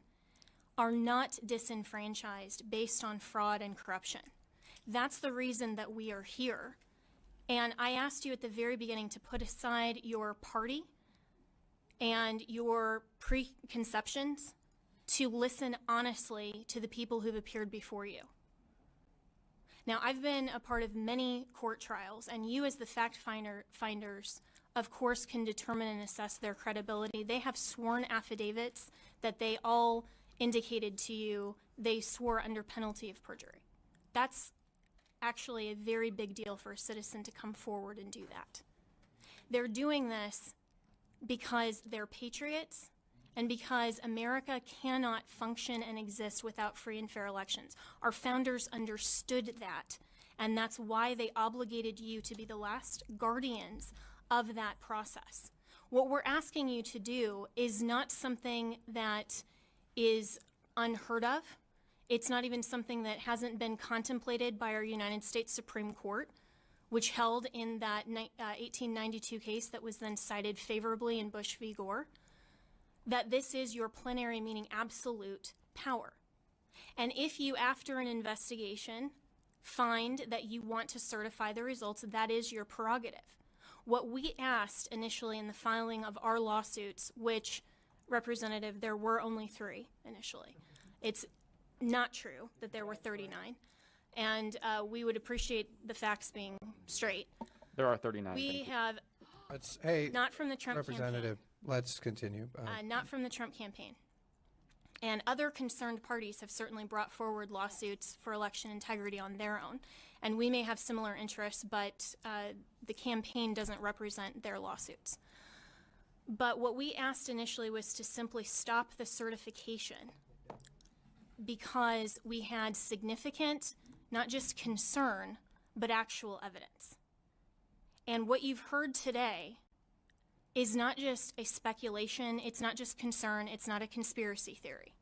are not disenfranchised based on fraud and corruption. That's the reason that we are here. And I asked you at the very beginning to put aside your party and your preconceptions to listen honestly to the people who've appeared before you. Now, I've been a part of many court trials, and you as the fact finders, of course, can determine and assess their credibility. They have sworn affidavits that they all indicated to you they swore under penalty of perjury. That's actually a very big deal for a citizen to come forward and do that. They're doing this because they're patriots and because America cannot function and exist without free and fair elections. Our founders understood that, and that's why they obligated you to be the last guardians of that process. What we're asking you to do is not something that is unheard of. It's not even something that hasn't been contemplated by our United States Supreme Court, which held in that 1892 case that was then cited favorably in Bush v. Gore, that this is your plenary, meaning absolute power. And if you, after an investigation, find that you want to certify the results, that is your prerogative. What we asked initially in the filing of our lawsuits, which, Representative, there were only 3 initially. It's not true that there were 39, and we would appreciate the facts being straight. There are 39. We have, Hey, not from the Trump Representative, let's continue. not from the Trump campaign. And other concerned parties have certainly brought forward lawsuits for election integrity on their own. And we may have similar interests, but the campaign doesn't represent their lawsuits. But what we asked initially was to simply stop the certification because we had significant, not just concern, but actual evidence. And what you've heard today is not just a speculation, it's not just concern, it's not a conspiracy theory.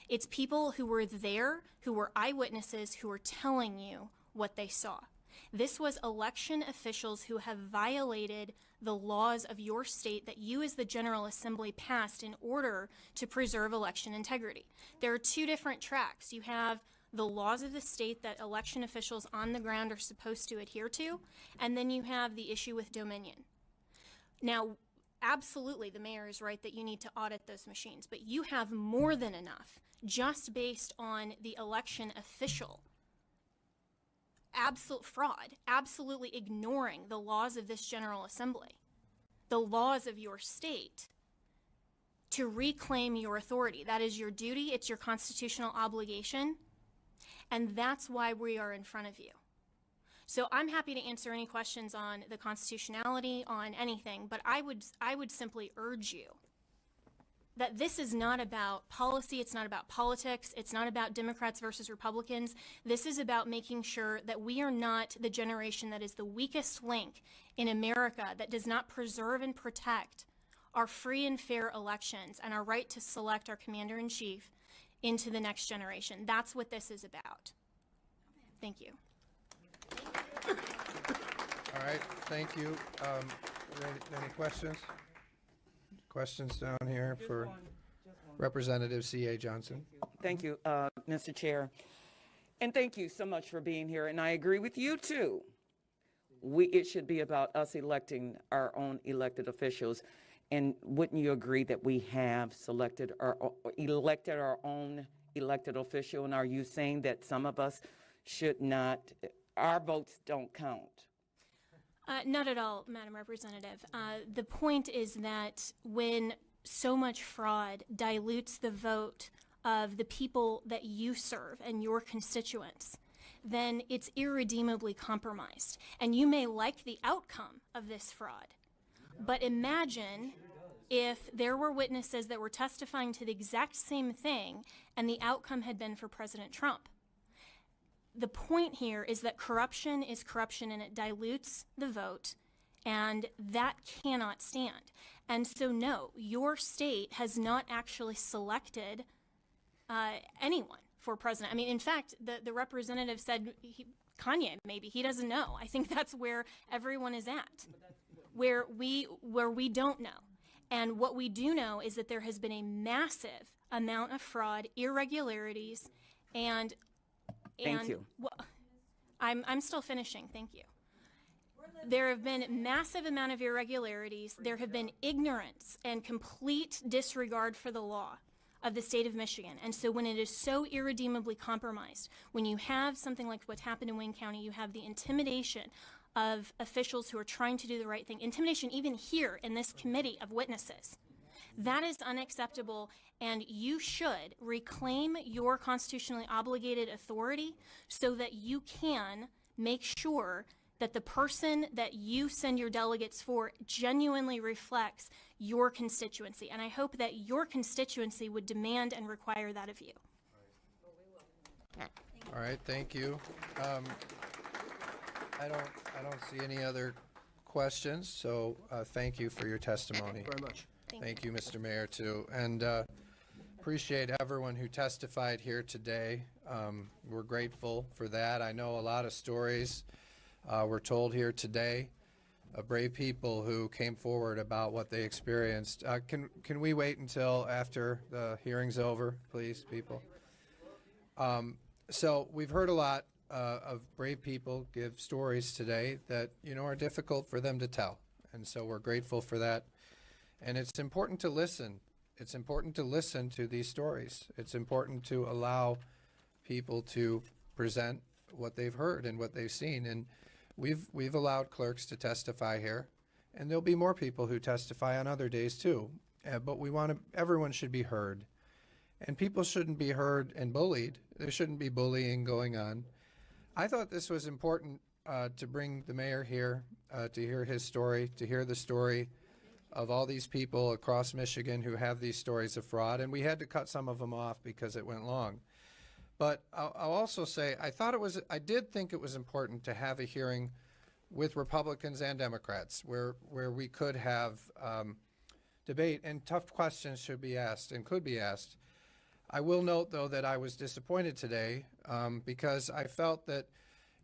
It's people who were there, who were eyewitnesses, who were telling you what they saw. This was election officials who have violated the laws of your state that you as the General Assembly passed in order to preserve election integrity. There are two different tracks. You have the laws of the state that election officials on the ground are supposed to adhere to, and then you have the issue with Dominion. Now, absolutely, the mayor is right that you need to audit those machines, but you have more than enough just based on the election official. Absolute fraud, absolutely ignoring the laws of this General Assembly, the laws of your state, to reclaim your authority. That is your duty, it's your constitutional obligation, and that's why we are in front of you. So I'm happy to answer any questions on the constitutionality, on anything, but I would simply urge you that this is not about policy, it's not about politics, it's not about Democrats versus Republicans. This is about making sure that we are not the generation that is the weakest link in America, that does not preserve and protect our free and fair elections and our right to select our commander-in-chief into the next generation. That's what this is about. Thank you. All right, thank you. Any questions? Questions down here for Representative C.A. Johnson? Thank you, Mr. Chair. And thank you so much for being here. And I agree with you, too. It should be about us electing our own elected officials. And wouldn't you agree that we have elected our own elected official? And are you saying that some of us should not, our votes don't count? Not at all, Madam Representative. The point is that when so much fraud dilutes the vote of the people that you serve and your constituents, then it's irredeemably compromised. And you may like the outcome of this fraud, but imagine if there were witnesses that were testifying to the exact same thing and the outcome had been for President Trump. The point here is that corruption is corruption and it dilutes the vote, and that cannot stand. And so no, your state has not actually selected anyone for president. I mean, in fact, the representative said Kanye, maybe, he doesn't know. I think that's where everyone is at, where we don't know. And what we do know is that there has been a massive amount of fraud, irregularities, and Thank you. Well, I'm still finishing. Thank you. There have been massive amount of irregularities. There have been ignorance and complete disregard for the law of the state of Michigan. And so when it is so irredeemably compromised, when you have something like what's happened in Wayne County, you have the intimidation of officials who are trying to do the right thing, intimidation even here in this committee of witnesses. That is unacceptable, and you should reclaim your constitutionally obligated authority so that you can make sure that the person that you send your delegates for genuinely reflects your constituency. And I hope that your constituency would demand and require that of you. All right, thank you. I don't see any other questions, so thank you for your testimony. Very much. Thank you, Mr. Mayor, too. And appreciate everyone who testified here today. We're grateful for that. I know a lot of stories were told here today of brave people who came forward about what they experienced. Can we wait until after the hearing's over, please, people? So we've heard a lot of brave people give stories today that, are difficult for them to tell. And so we're grateful for that. And it's important to listen. It's important to listen to these stories. It's important to allow people to present what they've heard and what they've seen. And we've allowed clerks to testify here, and there'll be more people who testify on other days too. But everyone should be heard, and people shouldn't be heard and bullied. There shouldn't be bullying going on. I thought this was important to bring the mayor here to hear his story, to hear the story of all these people across Michigan who have these stories of fraud, and we had to cut some of them off because it went long. But I'll also say I did think it was important to have a hearing with Republicans and Democrats where we could have debate and tough questions should be asked and could be asked. I will note, though, that I was disappointed today because I felt that,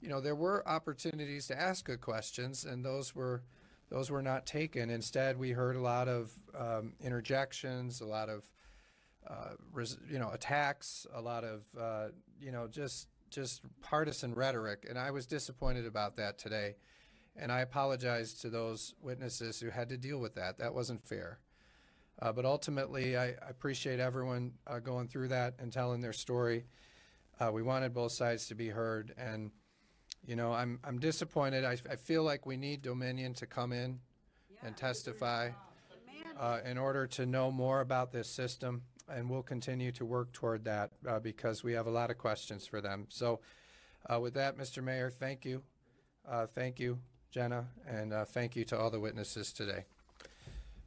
there were opportunities to ask good questions, and those were not taken. Instead, we heard a lot of interjections, a lot of attacks, a lot of just partisan rhetoric, and I was disappointed about that today. And I apologize to those witnesses who had to deal with that. That wasn't fair. But ultimately, I appreciate everyone going through that and telling their story. We wanted both sides to be heard, and I'm disappointed. I feel like we need Dominion to come in and testify in order to know more about this system, and we'll continue to work toward that because we have a lot of questions for them. So with that, Mr. Mayor, thank you. Thank you, Jenna, and thank you to all the witnesses today.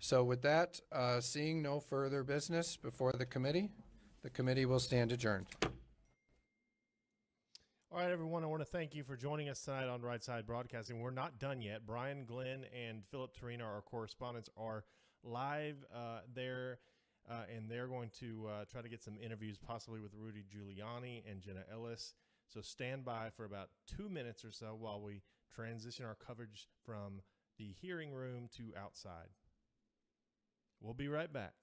So with that, seeing no further business before the committee will stand adjourned. All right, everyone, I want to thank you for joining us tonight on Right Side Broadcasting. We're not done yet. Brian, Glenn, and Philip Torino, our correspondents, are live there, and they're going to try to get some interviews, possibly with Rudy Giuliani and Jenna Ellis. So stand by for about 2 minutes or so while we transition our coverage from the hearing room to outside. We'll be right back.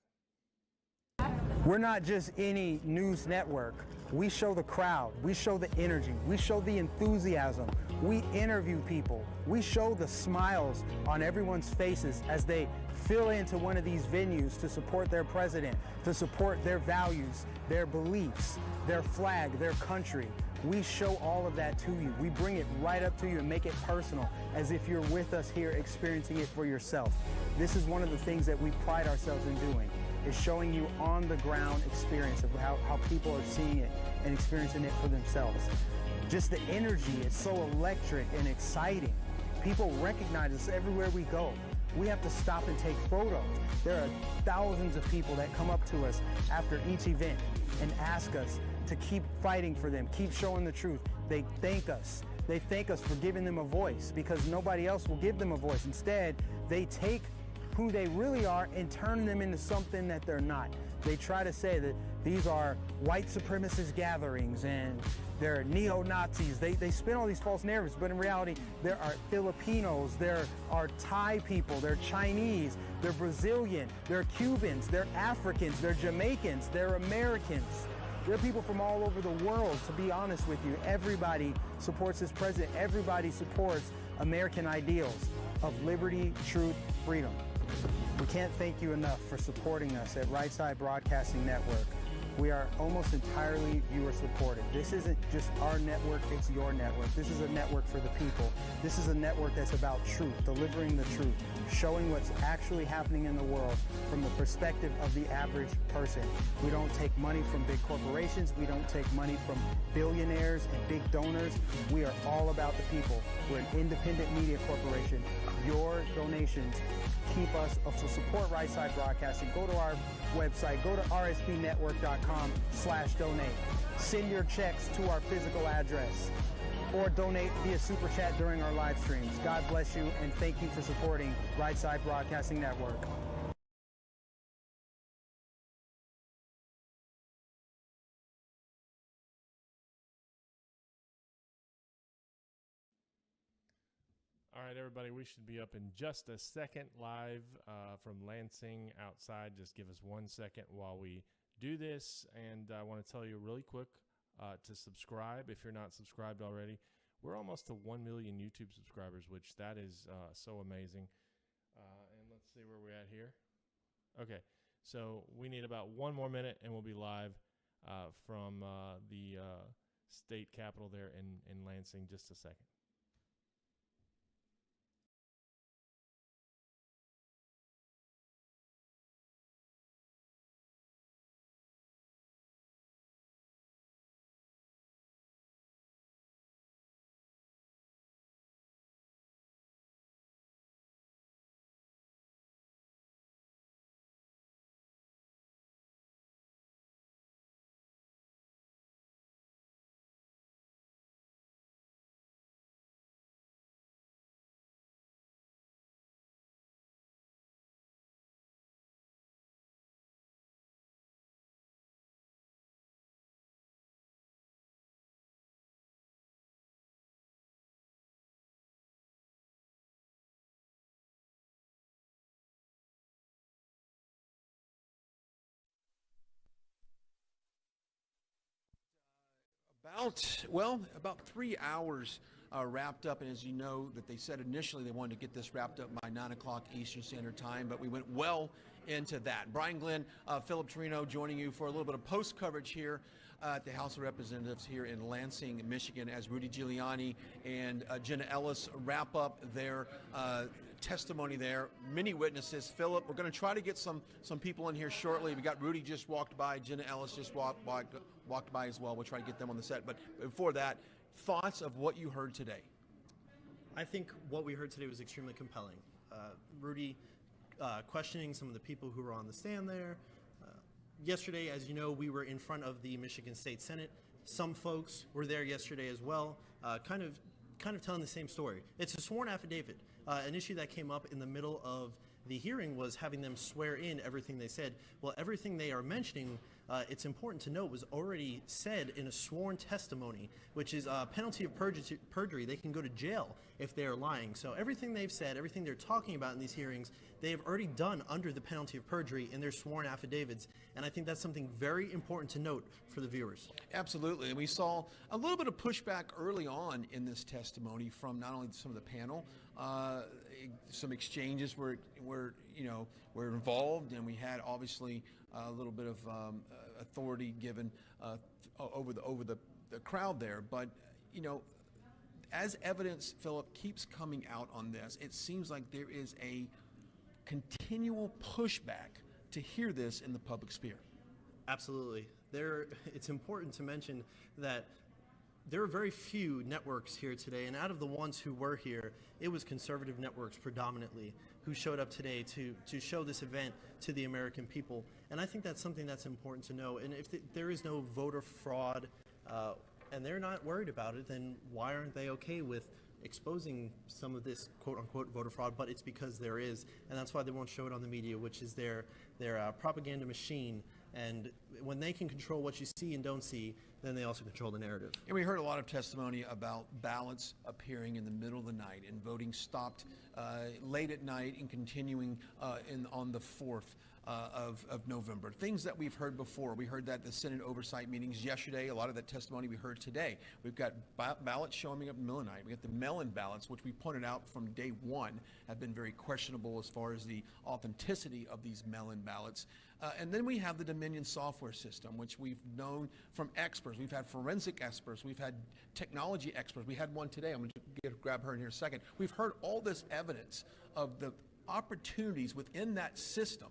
We're not just any news network. We show the crowd. We show the energy. We show the enthusiasm. We interview people. We show the smiles on everyone's faces as they fill into one of these venues to support their president, to support their values, their beliefs, their flag, their country. We show all of that to you. We bring it right up to you and make it personal, as if you're with us here experiencing it for yourself. This is one of the things that we pride ourselves in doing, is showing you on the ground experience of how people are seeing it and experiencing it for themselves. Just the energy is so electric and exciting. People recognize us everywhere we go. We have to stop and take photos. There are thousands of people that come up to us after each event and ask us to keep fighting for them, keep showing the truth. They thank us. They thank us for giving them a voice, because nobody else will give them a voice. Instead, they take who they really are and turn them into something that they're not. They try to say that these are white supremacist gatherings and they're neo-Nazis. They spin all these false narratives, but in reality, there are Filipinos, there are Thai people, they're Chinese, they're Brazilian, they're Cubans, they're Africans, they're Jamaicans, they're Americans. They're people from all over the world, to be honest with you. Everybody supports this president. Everybody supports American ideals of liberty, truth, freedom. We can't thank you enough for supporting us at Right Side Broadcasting Network. We are almost entirely viewer supported. This isn't just our network, it's your network. This is a network for the people. This is a network that's about truth, delivering the truth, showing what's actually happening in the world from the perspective of the average person. We don't take money from big corporations. We don't take money from billionaires and big donors. We are all about the people. We're an independent media corporation. Your donations keep us to support Right Side Broadcasting. Go to our website, go to rsbnetwork.com/donate. Send your checks to our physical address or donate via Super Chat during our live streams. God bless you, and thank you for supporting Right Side Broadcasting Network. All right, everybody, we should be up in just a second live from Lansing outside. Just give us 1 second while we do this. And I want to tell you really quick to subscribe if you're not subscribed already. We're almost to 1 million YouTube subscribers, which that is so amazing. And let's see where we're at here. Okay, so we need about 1 more minute and we'll be live from the state capitol there in Lansing. Just a second. About 3 hours wrapped up, and as you know, that they said initially they wanted to get this wrapped up by 9 o'clock Eastern Standard Time, but we went well into that. Brian Glenn, Philip Torino joining you for a little bit of post coverage here at the House of Representatives here in Lansing, Michigan, as Rudy Giuliani and Jenna Ellis wrap up their testimony there. Many witnesses. Philip, we're going to try to get some people in here shortly. We got Rudy just walked by, Jenna Ellis just walked by as well. We'll try to get them on the set. But before that, thoughts of what you heard today? I think what we heard today was extremely compelling. Rudy questioning some of the people who were on the stand there. Yesterday, as you know, we were in front of the Michigan State Senate. Some folks were there yesterday as well, kind of telling the same story. It's a sworn affidavit. An issue that came up in the middle of the hearing was having them swear in everything they said. Well, everything they are mentioning, it's important to note, was already said in a sworn testimony, which is a penalty of perjury. They can go to jail if they are lying. So everything they've said, everything they're talking about in these hearings, they have already done under the penalty of perjury in their sworn affidavits. And I think that's something very important to note for the viewers. Absolutely. And we saw a little bit of pushback early on in this testimony from not only some of the panel, some exchanges were involved, and we had obviously a little bit of authority given over the crowd there. But as evidence, Philip, keeps coming out on this, it seems like there is a continual pushback to hear this in the public sphere. Absolutely. It's important to mention that there are very few networks here today, and out of the ones who were here, it was conservative networks predominantly who showed up today to show this event to the American people. And I think that's something that's important to know. And if there is no voter fraud, and they're not worried about it, then why aren't they okay with exposing some of this quote-unquote voter fraud? But it's because there is, and that's why they won't show it on the media, which is their propaganda machine. And when they can control what you see and don't see, then they also control the narrative. And we heard a lot of testimony about ballots appearing in the middle of the night and voting stopped late at night and continuing on the 4th of November. Things that we've heard before. We heard that at the Senate oversight meetings yesterday. A lot of that testimony we heard today. We've got ballots showing up in the middle of the night. We got the mail-in ballots, which we pointed out from day one have been very questionable as far as the authenticity of these mail-in ballots. And then we have the Dominion software system, which we've known from experts. We've had forensic experts. We've had technology experts. We had one today. I'm going to grab her in here in a second. We've heard all this evidence of the opportunities within that system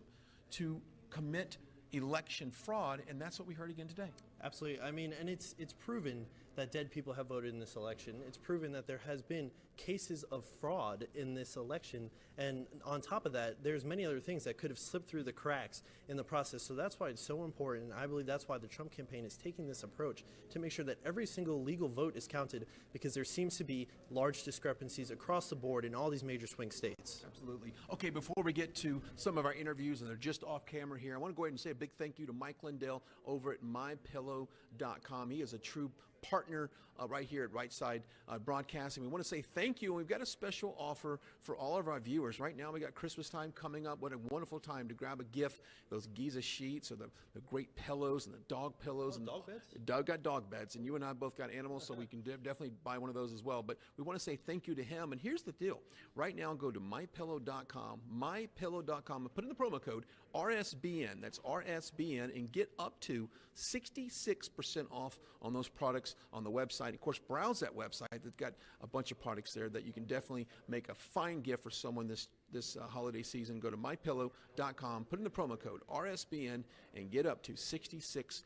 to commit election fraud, and that's what we heard again today. Absolutely. I mean, and it's proven that dead people have voted in this election. It's proven that there has been cases of fraud in this election, and on top of that, there's many other things that could have slipped through the cracks in the process. So that's why it's so important, and I believe that's why the Trump campaign is taking this approach to make sure that every single legal vote is counted, because there seems to be large discrepancies across the board in all these major swing states. Absolutely. Okay, before we get to some of our interviews, and they're just off camera here, I want to go ahead and say a big thank you to Mike Lindell over at MyPillow.com. He is a true partner right here at Right Side Broadcasting. We want to say thank you, and we've got a special offer for all of our viewers. Right now we got Christmas time coming up. What a wonderful time to grab a gift. Those Giza sheets or the great pillows and the dog pillows. And dog beds? Doug got dog beds, and you and I both got animals, so we can definitely buy one of those as well. But we want to say thank you to him, and here's the deal. Right now go to MyPillow.com, MyPillow.com, and put in the promo code RSBN, that's RSBN, and get up to 66% off on those products on the website. Of course, browse that website. They've got a bunch of products there that you can definitely make a fine gift for someone this holiday season. Go to MyPillow.com, put in the promo code RSBN, and get up to 66%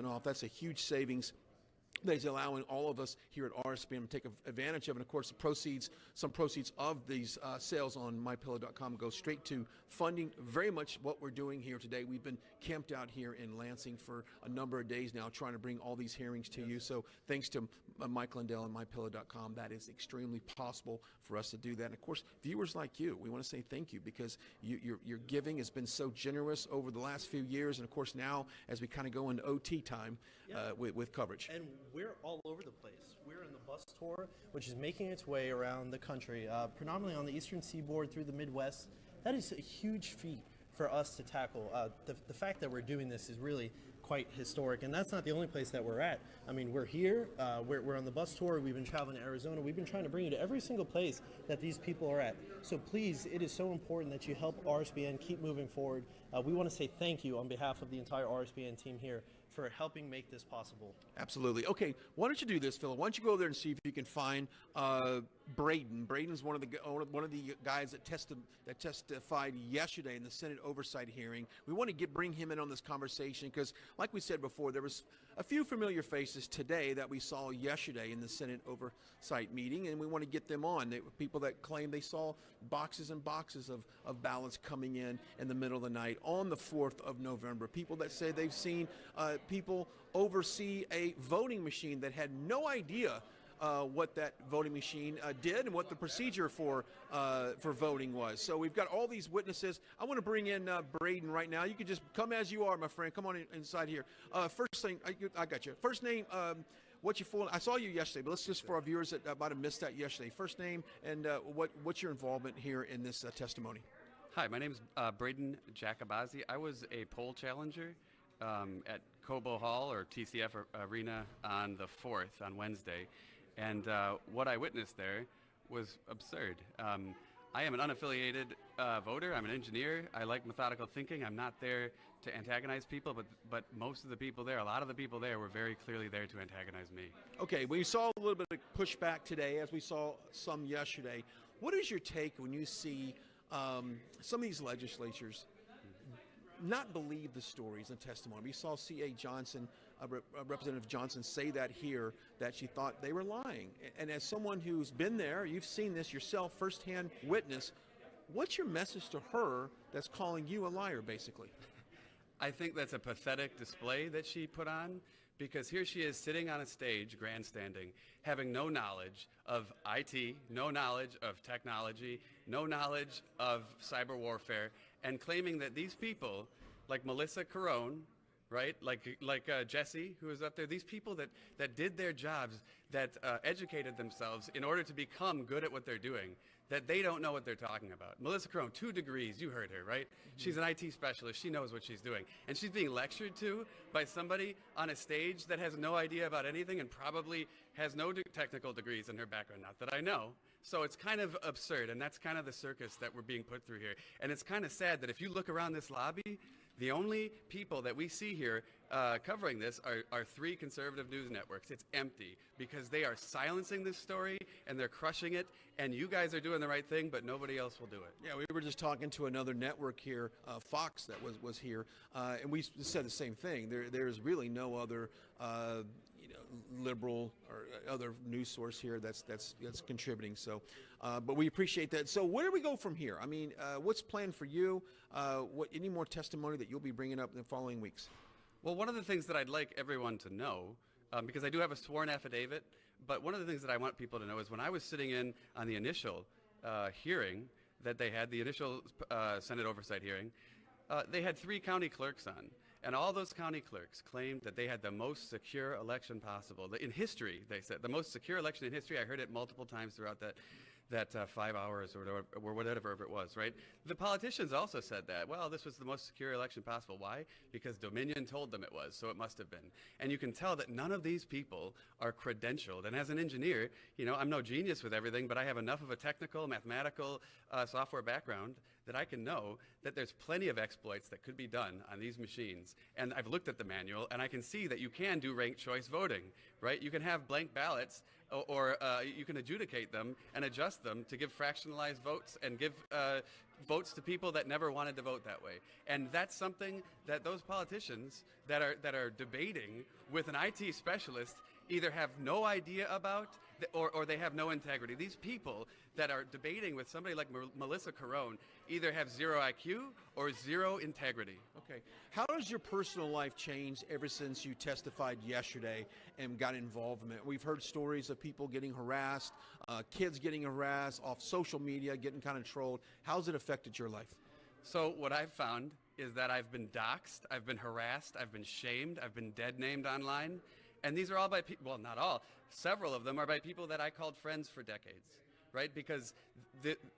off. That's a huge savings that is allowing all of us here at RSBN to take advantage of. And of course, some proceeds of these sales on MyPillow.com go straight to funding very much what we're doing here today. We've been camped out here in Lansing for a number of days now, trying to bring all these hearings to you. So thanks to Mike Lindell and MyPillow.com, that is extremely possible for us to do that. And of course, viewers like you, we want to say thank you, because your giving has been so generous over the last few years. And of course, now as we kind of go into OT time with coverage. And we're all over the place. We're in the bus tour, which is making its way around the country, predominantly on the eastern seaboard through the Midwest. That is a huge feat for us to tackle. The fact that we're doing this is really quite historic, and that's not the only place that we're at. I mean, we're here, we're on the bus tour, we've been traveling to Arizona, we've been trying to bring you to every single place that these people are at. So please, it is so important that you help RSBN keep moving forward. We want to say thank you on behalf of the entire RSBN team here for helping make this possible. Absolutely. Okay, why don't you do this, Philip? Why don't you go there and see if you can find Braden. Braden's one of the guys that testified yesterday in the Senate oversight hearing. We want to bring him in on this conversation because, like we said before, there was a few familiar faces today that we saw yesterday in the Senate oversight meeting, and we want to get them on. People that claim they saw boxes and boxes of ballots coming in the middle of the night on the 4th of November. People that say they've seen people oversee a voting machine that had no idea what that voting machine did and what the procedure for voting was. So we've got all these witnesses. I want to bring in Braden right now. You can just come as you are, my friend. Come on inside here. First thing, I got you. First name, what's your full? I saw you yesterday, but let's just for our viewers that might have missed that yesterday. First name and what's your involvement here in this testimony? Hi, my name is Braden Jacobazi. I was a poll challenger at Cobo Hall or TCF Arena on the 4th, on Wednesday. And what I witnessed there was absurd. I am an unaffiliated voter. I'm an engineer. I like methodical thinking. I'm not there to antagonize people, but most of the people there, a lot of the people there were very clearly there to antagonize me. Okay, we saw a little bit of pushback today, as we saw some yesterday. What is your take when you see some of these legislatures not believe the stories and testimony? We saw C.A. Johnson, Representative Johnson, say that here, that she thought they were lying. And as someone who's been there, you've seen this yourself, firsthand witness, what's your message to her that's calling you a liar, basically? I think that's a pathetic display that she put on, because here she is sitting on a stage, grandstanding, having no knowledge of IT, no knowledge of technology, no knowledge of cyber warfare, and claiming that these people, like Melissa Carone, right, like Jesse, who was up there, these people that did their jobs, that educated themselves in order to become good at what they're doing, that they don't know what they're talking about. Melissa Carone, 2 degrees, you heard her, right? Mm-hmm. She's an IT specialist, she knows what she's doing. And she's being lectured to by somebody on a stage that has no idea about anything and probably has no technical degrees in her background, not that I know. So it's kind of absurd, and that's kind of the circus that we're being put through here. And it's kind of sad that if you look around this lobby, the only people that we see here covering this are 3 conservative news networks. It's empty because they are silencing this story and they're crushing it, and you guys are doing the right thing, but nobody else will do it. Yeah, we were just talking to another network here, Fox, that was here, and we said the same thing. There's really no other liberal or other news source here that's contributing. So, but we appreciate that. So, where do we go from here? I mean, what's planned for you? Any more testimony that you'll be bringing up in the following weeks? Well, one of the things that I'd like everyone to know, because I do have a sworn affidavit, but one of the things that I want people to know is when I was sitting in on the initial hearing that they had, the initial Senate oversight hearing, they had 3 county clerks on. And all those county clerks claimed that they had the most secure election possible. In history, they said, the most secure election in history. I heard it multiple times throughout that 5 hours or whatever it was, right? The politicians also said that. Well, this was the most secure election possible. Why? Because Dominion told them it was, so it must have been. And you can tell that none of these people are credentialed. And as an engineer, I'm no genius with everything, but I have enough of a technical, mathematical, software background that I can know that there's plenty of exploits that could be done on these machines. And I've looked at the manual, and I can see that you can do ranked choice voting, right? You can have blank ballots, or you can adjudicate them and adjust them to give fractionalized votes and give votes to people that never wanted to vote that way. And that's something that those politicians that are debating with an IT specialist either have no idea about or they have no integrity. These people that are debating with somebody like Melissa Carone either have 0 IQ or 0 integrity. Okay. How has your personal life changed ever since you testified yesterday and got involvement? We've heard stories of people getting harassed, kids getting harassed off social media, getting kind of trolled. How's it affected your life? So what I've found is that I've been doxxed, I've been harassed, I've been shamed, I've been dead named online. And these are all by people, well, not all, several of them are by people that I called friends for decades, right? Because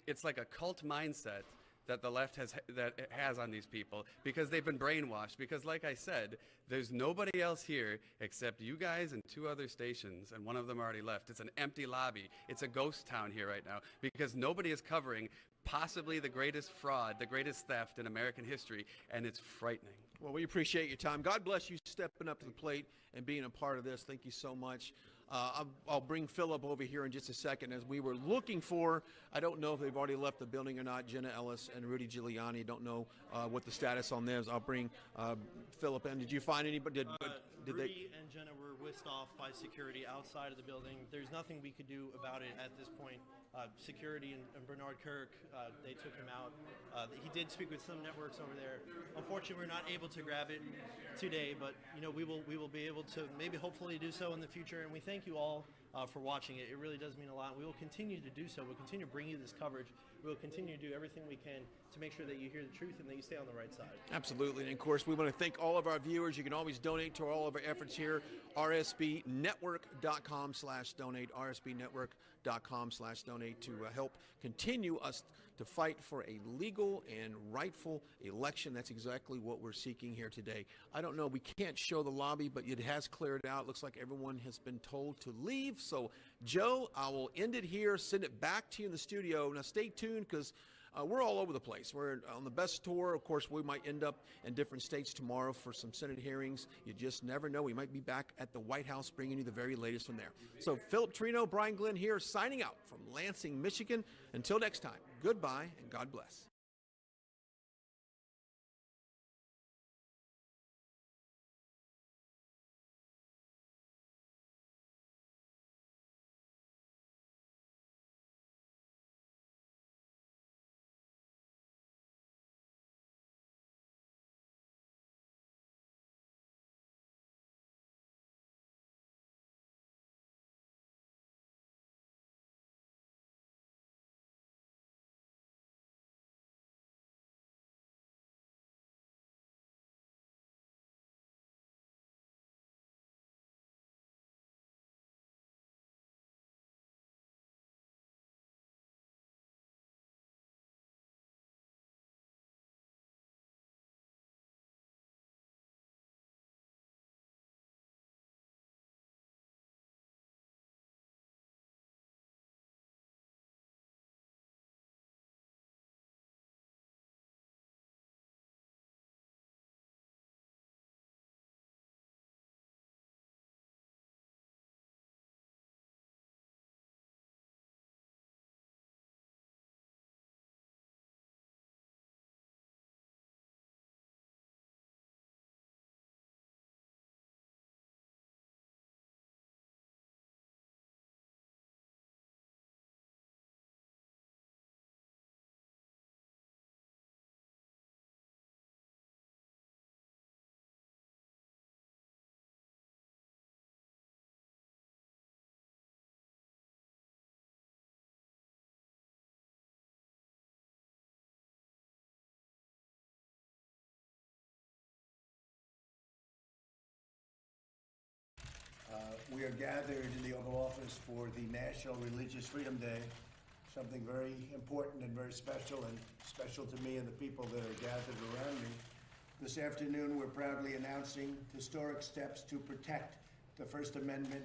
it's like a cult mindset that the left has on these people, because they've been brainwashed. Because like I said, there's nobody else here except you guys and 2 other stations, and one of them already left. It's an empty lobby. It's a ghost town here right now because nobody is covering possibly the greatest fraud, the greatest theft in American history, and it's frightening. Well, we appreciate your time. God bless you stepping up to the plate and being a part of this. Thank you so much. I'll bring Philip over here in just a second. As we were looking for, I don't know if they've already left the building or not, Jenna Ellis and Rudy Giuliani. Don't know what the status on theirs. I'll bring Philip in. Did you find anybody? Did Rudy and Jenna were whisked off by security outside of the building. There's nothing we could do about it at this point. Security and Bernard Kirk, they took him out. He did speak with some networks over there. Unfortunately, we're not able to grab it today, but we will be able to maybe hopefully do so in the future. And we thank you all for watching it. It really does mean a lot. We will continue to do so. We'll continue to bring you this coverage. We will continue to do everything we can to make sure that you hear the truth and that you stay on the right side. Absolutely. And of course, we want to thank all of our viewers. You can always donate to all of our efforts here. rsbnetwork.com/donate. rsbnetwork.com/donate to help continue us to fight for a legal and rightful election. That's exactly what we're seeking here today. I don't know, we can't show the lobby, but it has cleared out. Looks like everyone has been told to leave. So, Joe, I will end it here, send it back to you in the studio. Now, stay tuned because we're all over the place. We're on the best tour. Of course, we might end up in different states tomorrow for some Senate hearings. You just never know. We might be back at the White House bringing you the very latest from there. So Philip Trino, Brian Glenn here, signing out from Lansing, Michigan. Until next time, goodbye and God bless. We are gathered in the Oval Office for the National Religious Freedom Day, something very important and very special, and special to me and the people that are gathered around me. This afternoon, we're proudly announcing historic steps to protect the First Amendment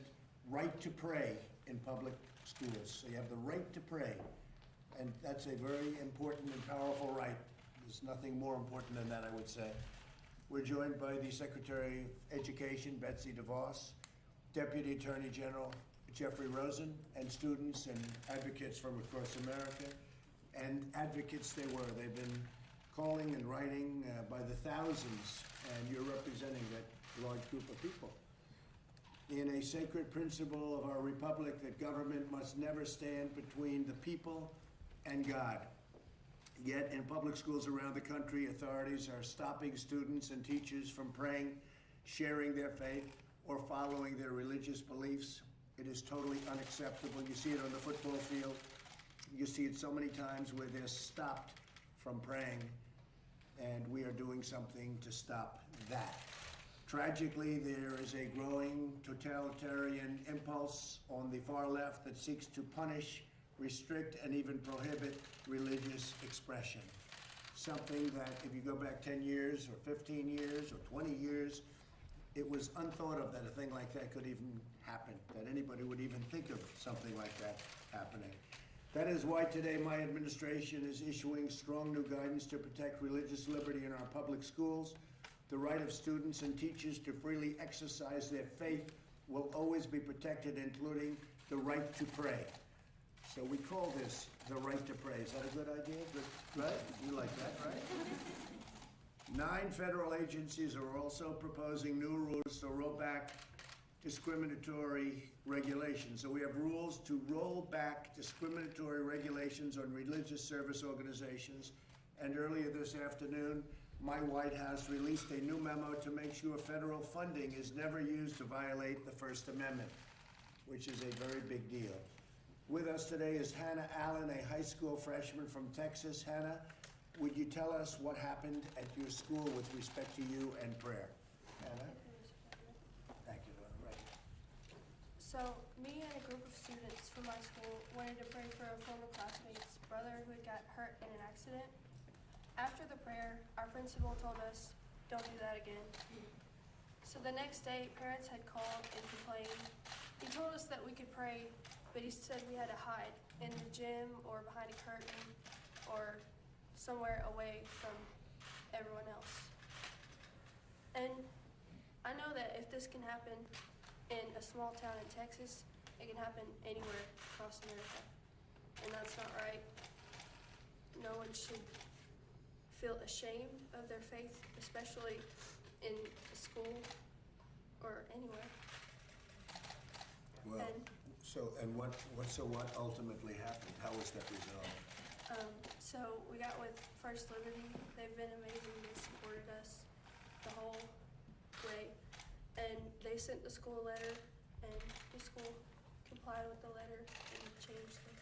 right to pray in public schools. So you have the right to pray, and that's a very important and powerful right. There's nothing more important than that, I would say. We're joined by the Secretary of Education, Betsy DeVos, Deputy Attorney General Jeffrey Rosen, and students and advocates from across America. And advocates they were. They've been calling and writing by the thousands, and you're representing that large group of people. In a sacred principle of our republic that government must never stand between the people and God. Yet in public schools around the country, authorities are stopping students and teachers from praying, sharing their faith, or following their religious beliefs. It is totally unacceptable. You see it on the football field. You see it so many times where they're stopped from praying, and we are doing something to stop that. Tragically, there is a growing totalitarian impulse on the far left that seeks to punish, restrict, and even prohibit religious expression. something that if you go back 10 years or 15 years or 20 years, it was unthought of that a thing like that could even happen, that anybody would even think of something like that happening. That is why today my administration is issuing strong new guidance to protect religious liberty in our public schools. The right of students and teachers to freely exercise their faith will always be protected, including the right to pray. So we call this the right to pray. Is that a good idea? Good, right? You like that, right? 9 federal agencies are also proposing new rules to roll back discriminatory regulations. So we have rules to roll back discriminatory regulations on religious service organizations. And earlier this afternoon, my White House released a new memo to make sure federal funding is never used to violate the First Amendment, which is a very big deal. With us today is Hannah Allen, a high school freshman from Texas. Hannah, would you tell us what happened at your school with respect to you and prayer? Hannah? Thank you, right. So, me and a group of students from my school wanted to pray for a former classmate's brother who had got hurt in an accident. After the prayer, our principal told us, "Don't do that again." So the next day, parents had called and complained. He told us that we could pray, but he said we had to hide in the gym or behind a curtain or somewhere away from everyone else. And I know that if this can happen in a small town in Texas, it can happen anywhere across America. And that's not right. No one should feel ashamed of their faith, especially in a school or anywhere. Well, what ultimately happened? How was that resolved? So we got with First Liberty. They've been amazing. They supported us the whole way. And they sent the school a letter, and the school complied with the letter and changed it.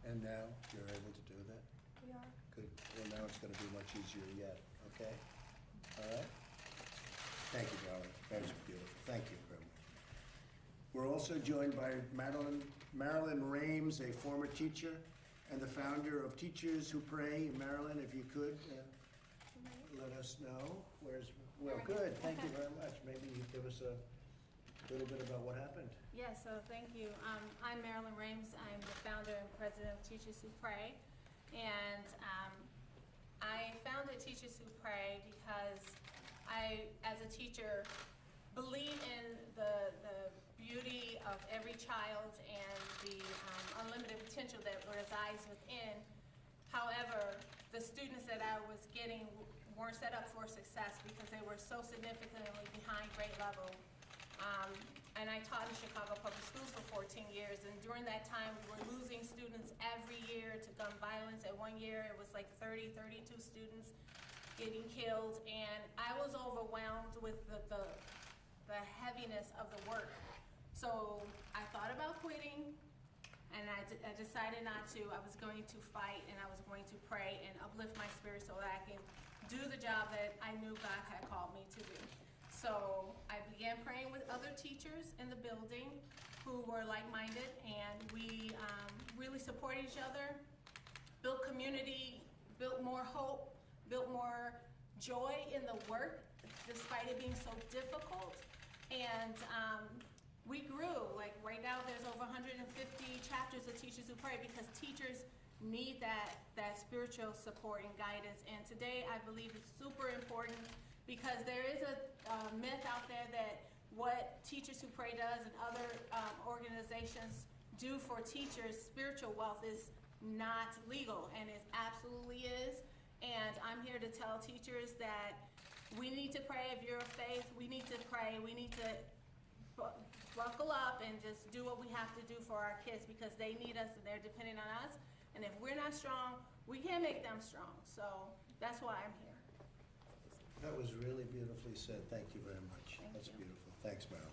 And now you're able to do that? We are. Good. Well, now it's going to be much easier yet, okay? All right? Thank you, darling. That was beautiful. Thank you very much. We're also joined by Marilyn Rames, a former teacher and the founder of Teachers Who Pray. Marilyn, if you could, let us know. Well, good. Thank you very much. Maybe you give us a little bit about what happened. Yeah, so thank you. I'm Marilyn Rames. I'm the founder and president of Teachers Who Pray. And I founded Teachers Who Pray because I, as a teacher, believe in the beauty of every child and the unlimited potential that resides within. However, the students that I was getting weren't set up for success because they were so significantly behind grade level. And I taught in Chicago Public Schools for 14 years, and during that time, we were losing students every year to gun violence. At one year, it was like 30, 32 students getting killed, and I was overwhelmed with the heaviness of the work. So I thought about quitting, and I decided not to. I was going to fight, and I was going to pray and uplift my spirit so that I can do the job that I knew God had called me to do. So I began praying with other teachers in the building who were like-minded, and we really support each other, built community, built more hope, built more joy in the work, despite it being so difficult. And we grew. Like right now, there's over 150 chapters of Teachers Who Pray because teachers need that spiritual support and guidance. And today, I believe it's super important because there is a myth out there that what Teachers Who Pray does and other organizations do for teachers, spiritual wealth, is not legal, and it absolutely is. And I'm here to tell teachers that we need to pray. If you're of faith, we need to pray. We need to buckle up and just do what we have to do for our kids because they need us and they're depending on us. And if we're not strong, we can't make them strong. So that's why I'm here. That was really beautifully said. Thank you very much. That's beautiful. Thanks, Marilyn.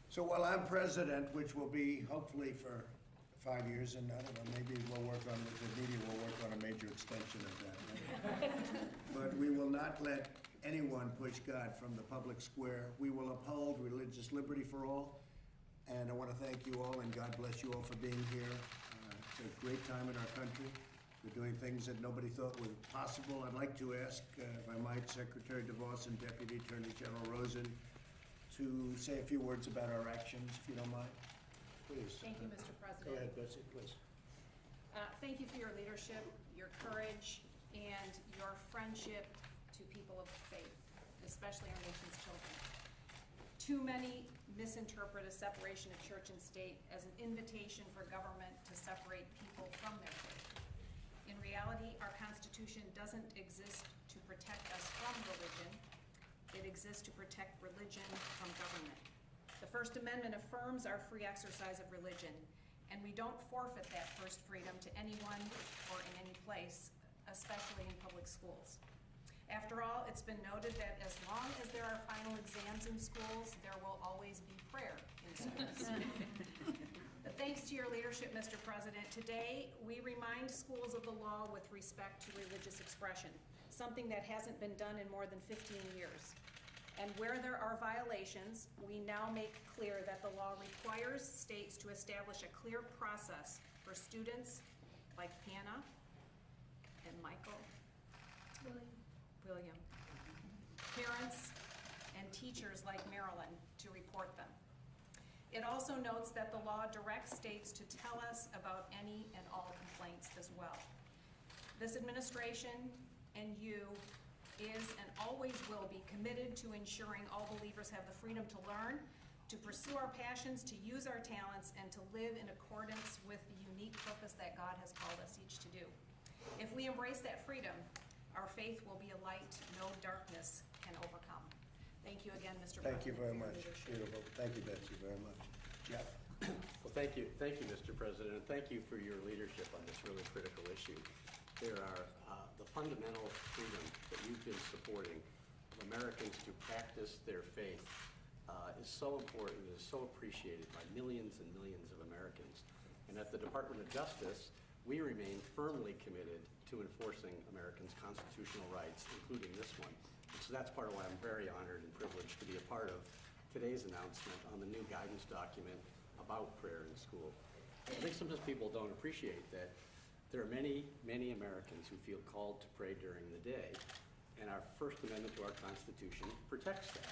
So while I'm president, which will be hopefully for 5 years, and I don't know, maybe we'll work on, the media will work on a major extension of that. Right? But we will not let anyone push God from the public square. We will uphold religious liberty for all. And I want to thank you all, and God bless you all for being here. It's a great time in our country. We're doing things that nobody thought were possible. I'd like to ask, if I might, Secretary DeVos and Deputy Attorney General Rosen to say a few words about our actions, if you don't mind. Please. Thank you, Mr. President. Go ahead, Betsy, please. Thank you for your leadership, your courage, and your friendship to people of faith, especially our nation's children. Too many misinterpret a separation of church and state as an invitation for government to separate people from their faith. In reality, our Constitution doesn't exist to protect us from religion. It exists to protect religion from government. The First Amendment affirms our free exercise of religion, and we don't forfeit that first freedom to anyone or in any place, especially in public schools. After all, it's been noted that as long as there are final exams in schools, there will always be prayer in schools. But thanks to your leadership, Mr. President, today we remind schools of the law with respect to religious expression, something that hasn't been done in more than 15 years. And where there are violations, we now make clear that the law requires states to establish a clear process for students like Hannah and Michael, William, parents, and teachers like Marilyn to report them. It also notes that the law directs states to tell us about any and all complaints as well. This administration and you is and always will be committed to ensuring all believers have the freedom to learn, to pursue our passions, to use our talents, and to live in accordance with the unique purpose that God has called us each to do. If we embrace that freedom, our faith will be a light no darkness can overcome. Thank you again, Mr. President. Thank you very much. Beautiful. Thank you, Betsy, very much. Jeff? Well, thank you, Mr. President, and thank you for your leadership on this really critical issue. There are the fundamental freedom that you've been supporting of Americans to practice their faith is so important, is so appreciated by millions and millions of Americans. And at the Department of Justice, we remain firmly committed to enforcing Americans' constitutional rights, including this one. And so that's part of why I'm very honored and privileged to be a part of today's announcement on the new guidance document about prayer in school. I think sometimes people don't appreciate that there are many, many Americans who feel called to pray during the day, and our First Amendment to our Constitution protects that.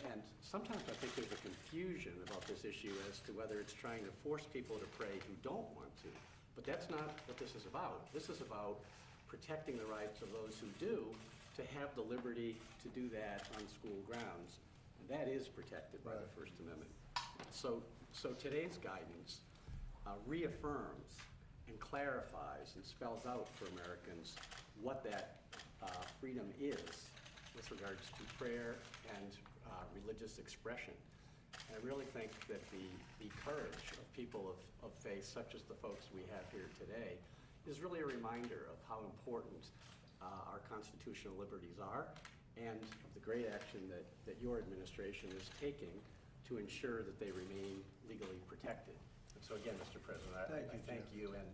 And sometimes I think there's a confusion about this issue as to whether it's trying to force people to pray who don't want to. But that's not what this is about. This is about protecting the rights of those who do to have the liberty to do that on school grounds. And that is protected by the First Amendment. So today's guidance reaffirms and clarifies and spells out for Americans what that freedom is with regards to prayer and religious expression. And I really think that the courage of people of faith, such as the folks we have here today, is really a reminder of how important our constitutional liberties are and of the great action that your administration is taking to ensure that they remain legally protected. And so again, Mr. President, I thank you and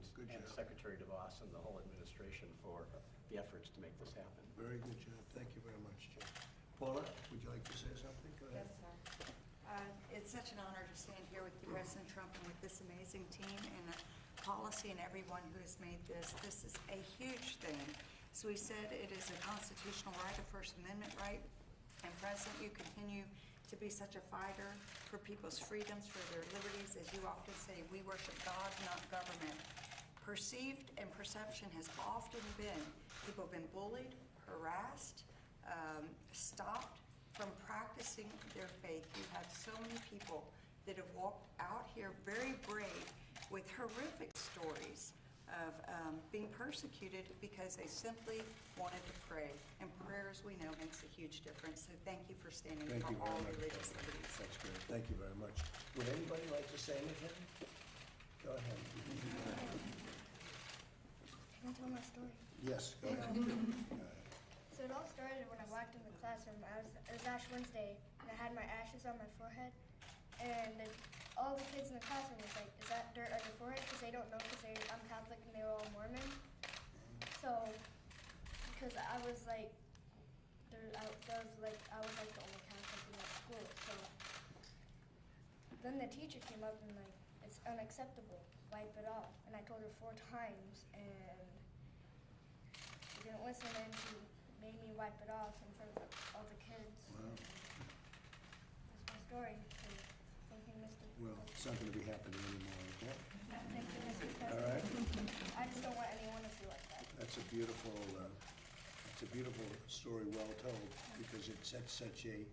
Secretary DeVos and the whole administration for the efforts to make this happen. Very good job. Thank you very much, Jeff. Paula, would you like to say something? Go ahead. Yes, sir. It's such an honor to stand here with you, President Trump, and with this amazing team and policy and everyone who has made this. This is a huge thing. So we said it is a constitutional right, a First Amendment right. And President, you continue to be such a fighter for people's freedoms, for their liberties. As you often say, we worship God, not government. Perceived and perception has often been people have been bullied, harassed, stopped from practicing their faith. You have so many people that have walked out here very brave with horrific stories of being persecuted because they simply wanted to pray. And prayer, as we know, makes a huge difference. So thank you for standing for all religious liberties. That's good. Thank you very much. Would anybody like to say anything? Go ahead. Can I tell my story? Yes, go ahead. So it all started when I walked in the classroom. It was Ash Wednesday, and I had my ashes on my forehead. And all the kids in the classroom was like, "Is that dirt on your forehead?" Because they don't know, because I'm Catholic and they were all Mormon. So, because I was like, I was like the only Catholic in that school. So then the teacher came up and like, "It's unacceptable." wipe it off. And I told her 4 times, and she didn't listen, and she made me wipe it off in front of all the kids. Wow. That's my story. So, thank you, Mr. Well, it's not going to be happening anymore, okay? Thank you, Mr. President. All right. I just don't want anyone to feel like that. That's a beautiful story, well told, because it sets such a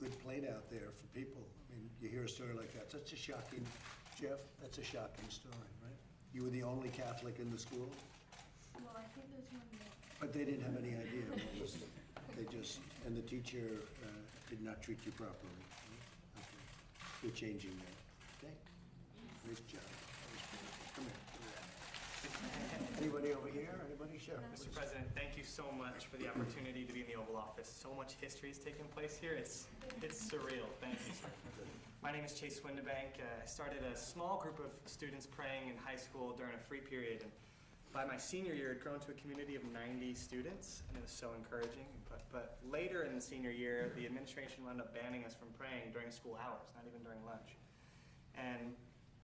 good plate out there for people. I mean, you hear a story like that. That's a shocking, Jeff, that's a shocking story, right? You were the only Catholic in the school, Well, I think there's one more. but they didn't have any idea what was, and the teacher did not treat you properly. Okay. You're changing that, okay? Great job. Come here. Anybody over here? Anybody? Sure. Mr. President, thank you so much for the opportunity to be in the Oval Office. So much history has taken place here. It's surreal. Thank you, sir. My name is Chase Windebank. I started a small group of students praying in high school during a free period. And by my senior year, it had grown to a community of 90 students, and it was so encouraging. But later in the senior year, the administration wound up banning us from praying during school hours, not even during lunch. And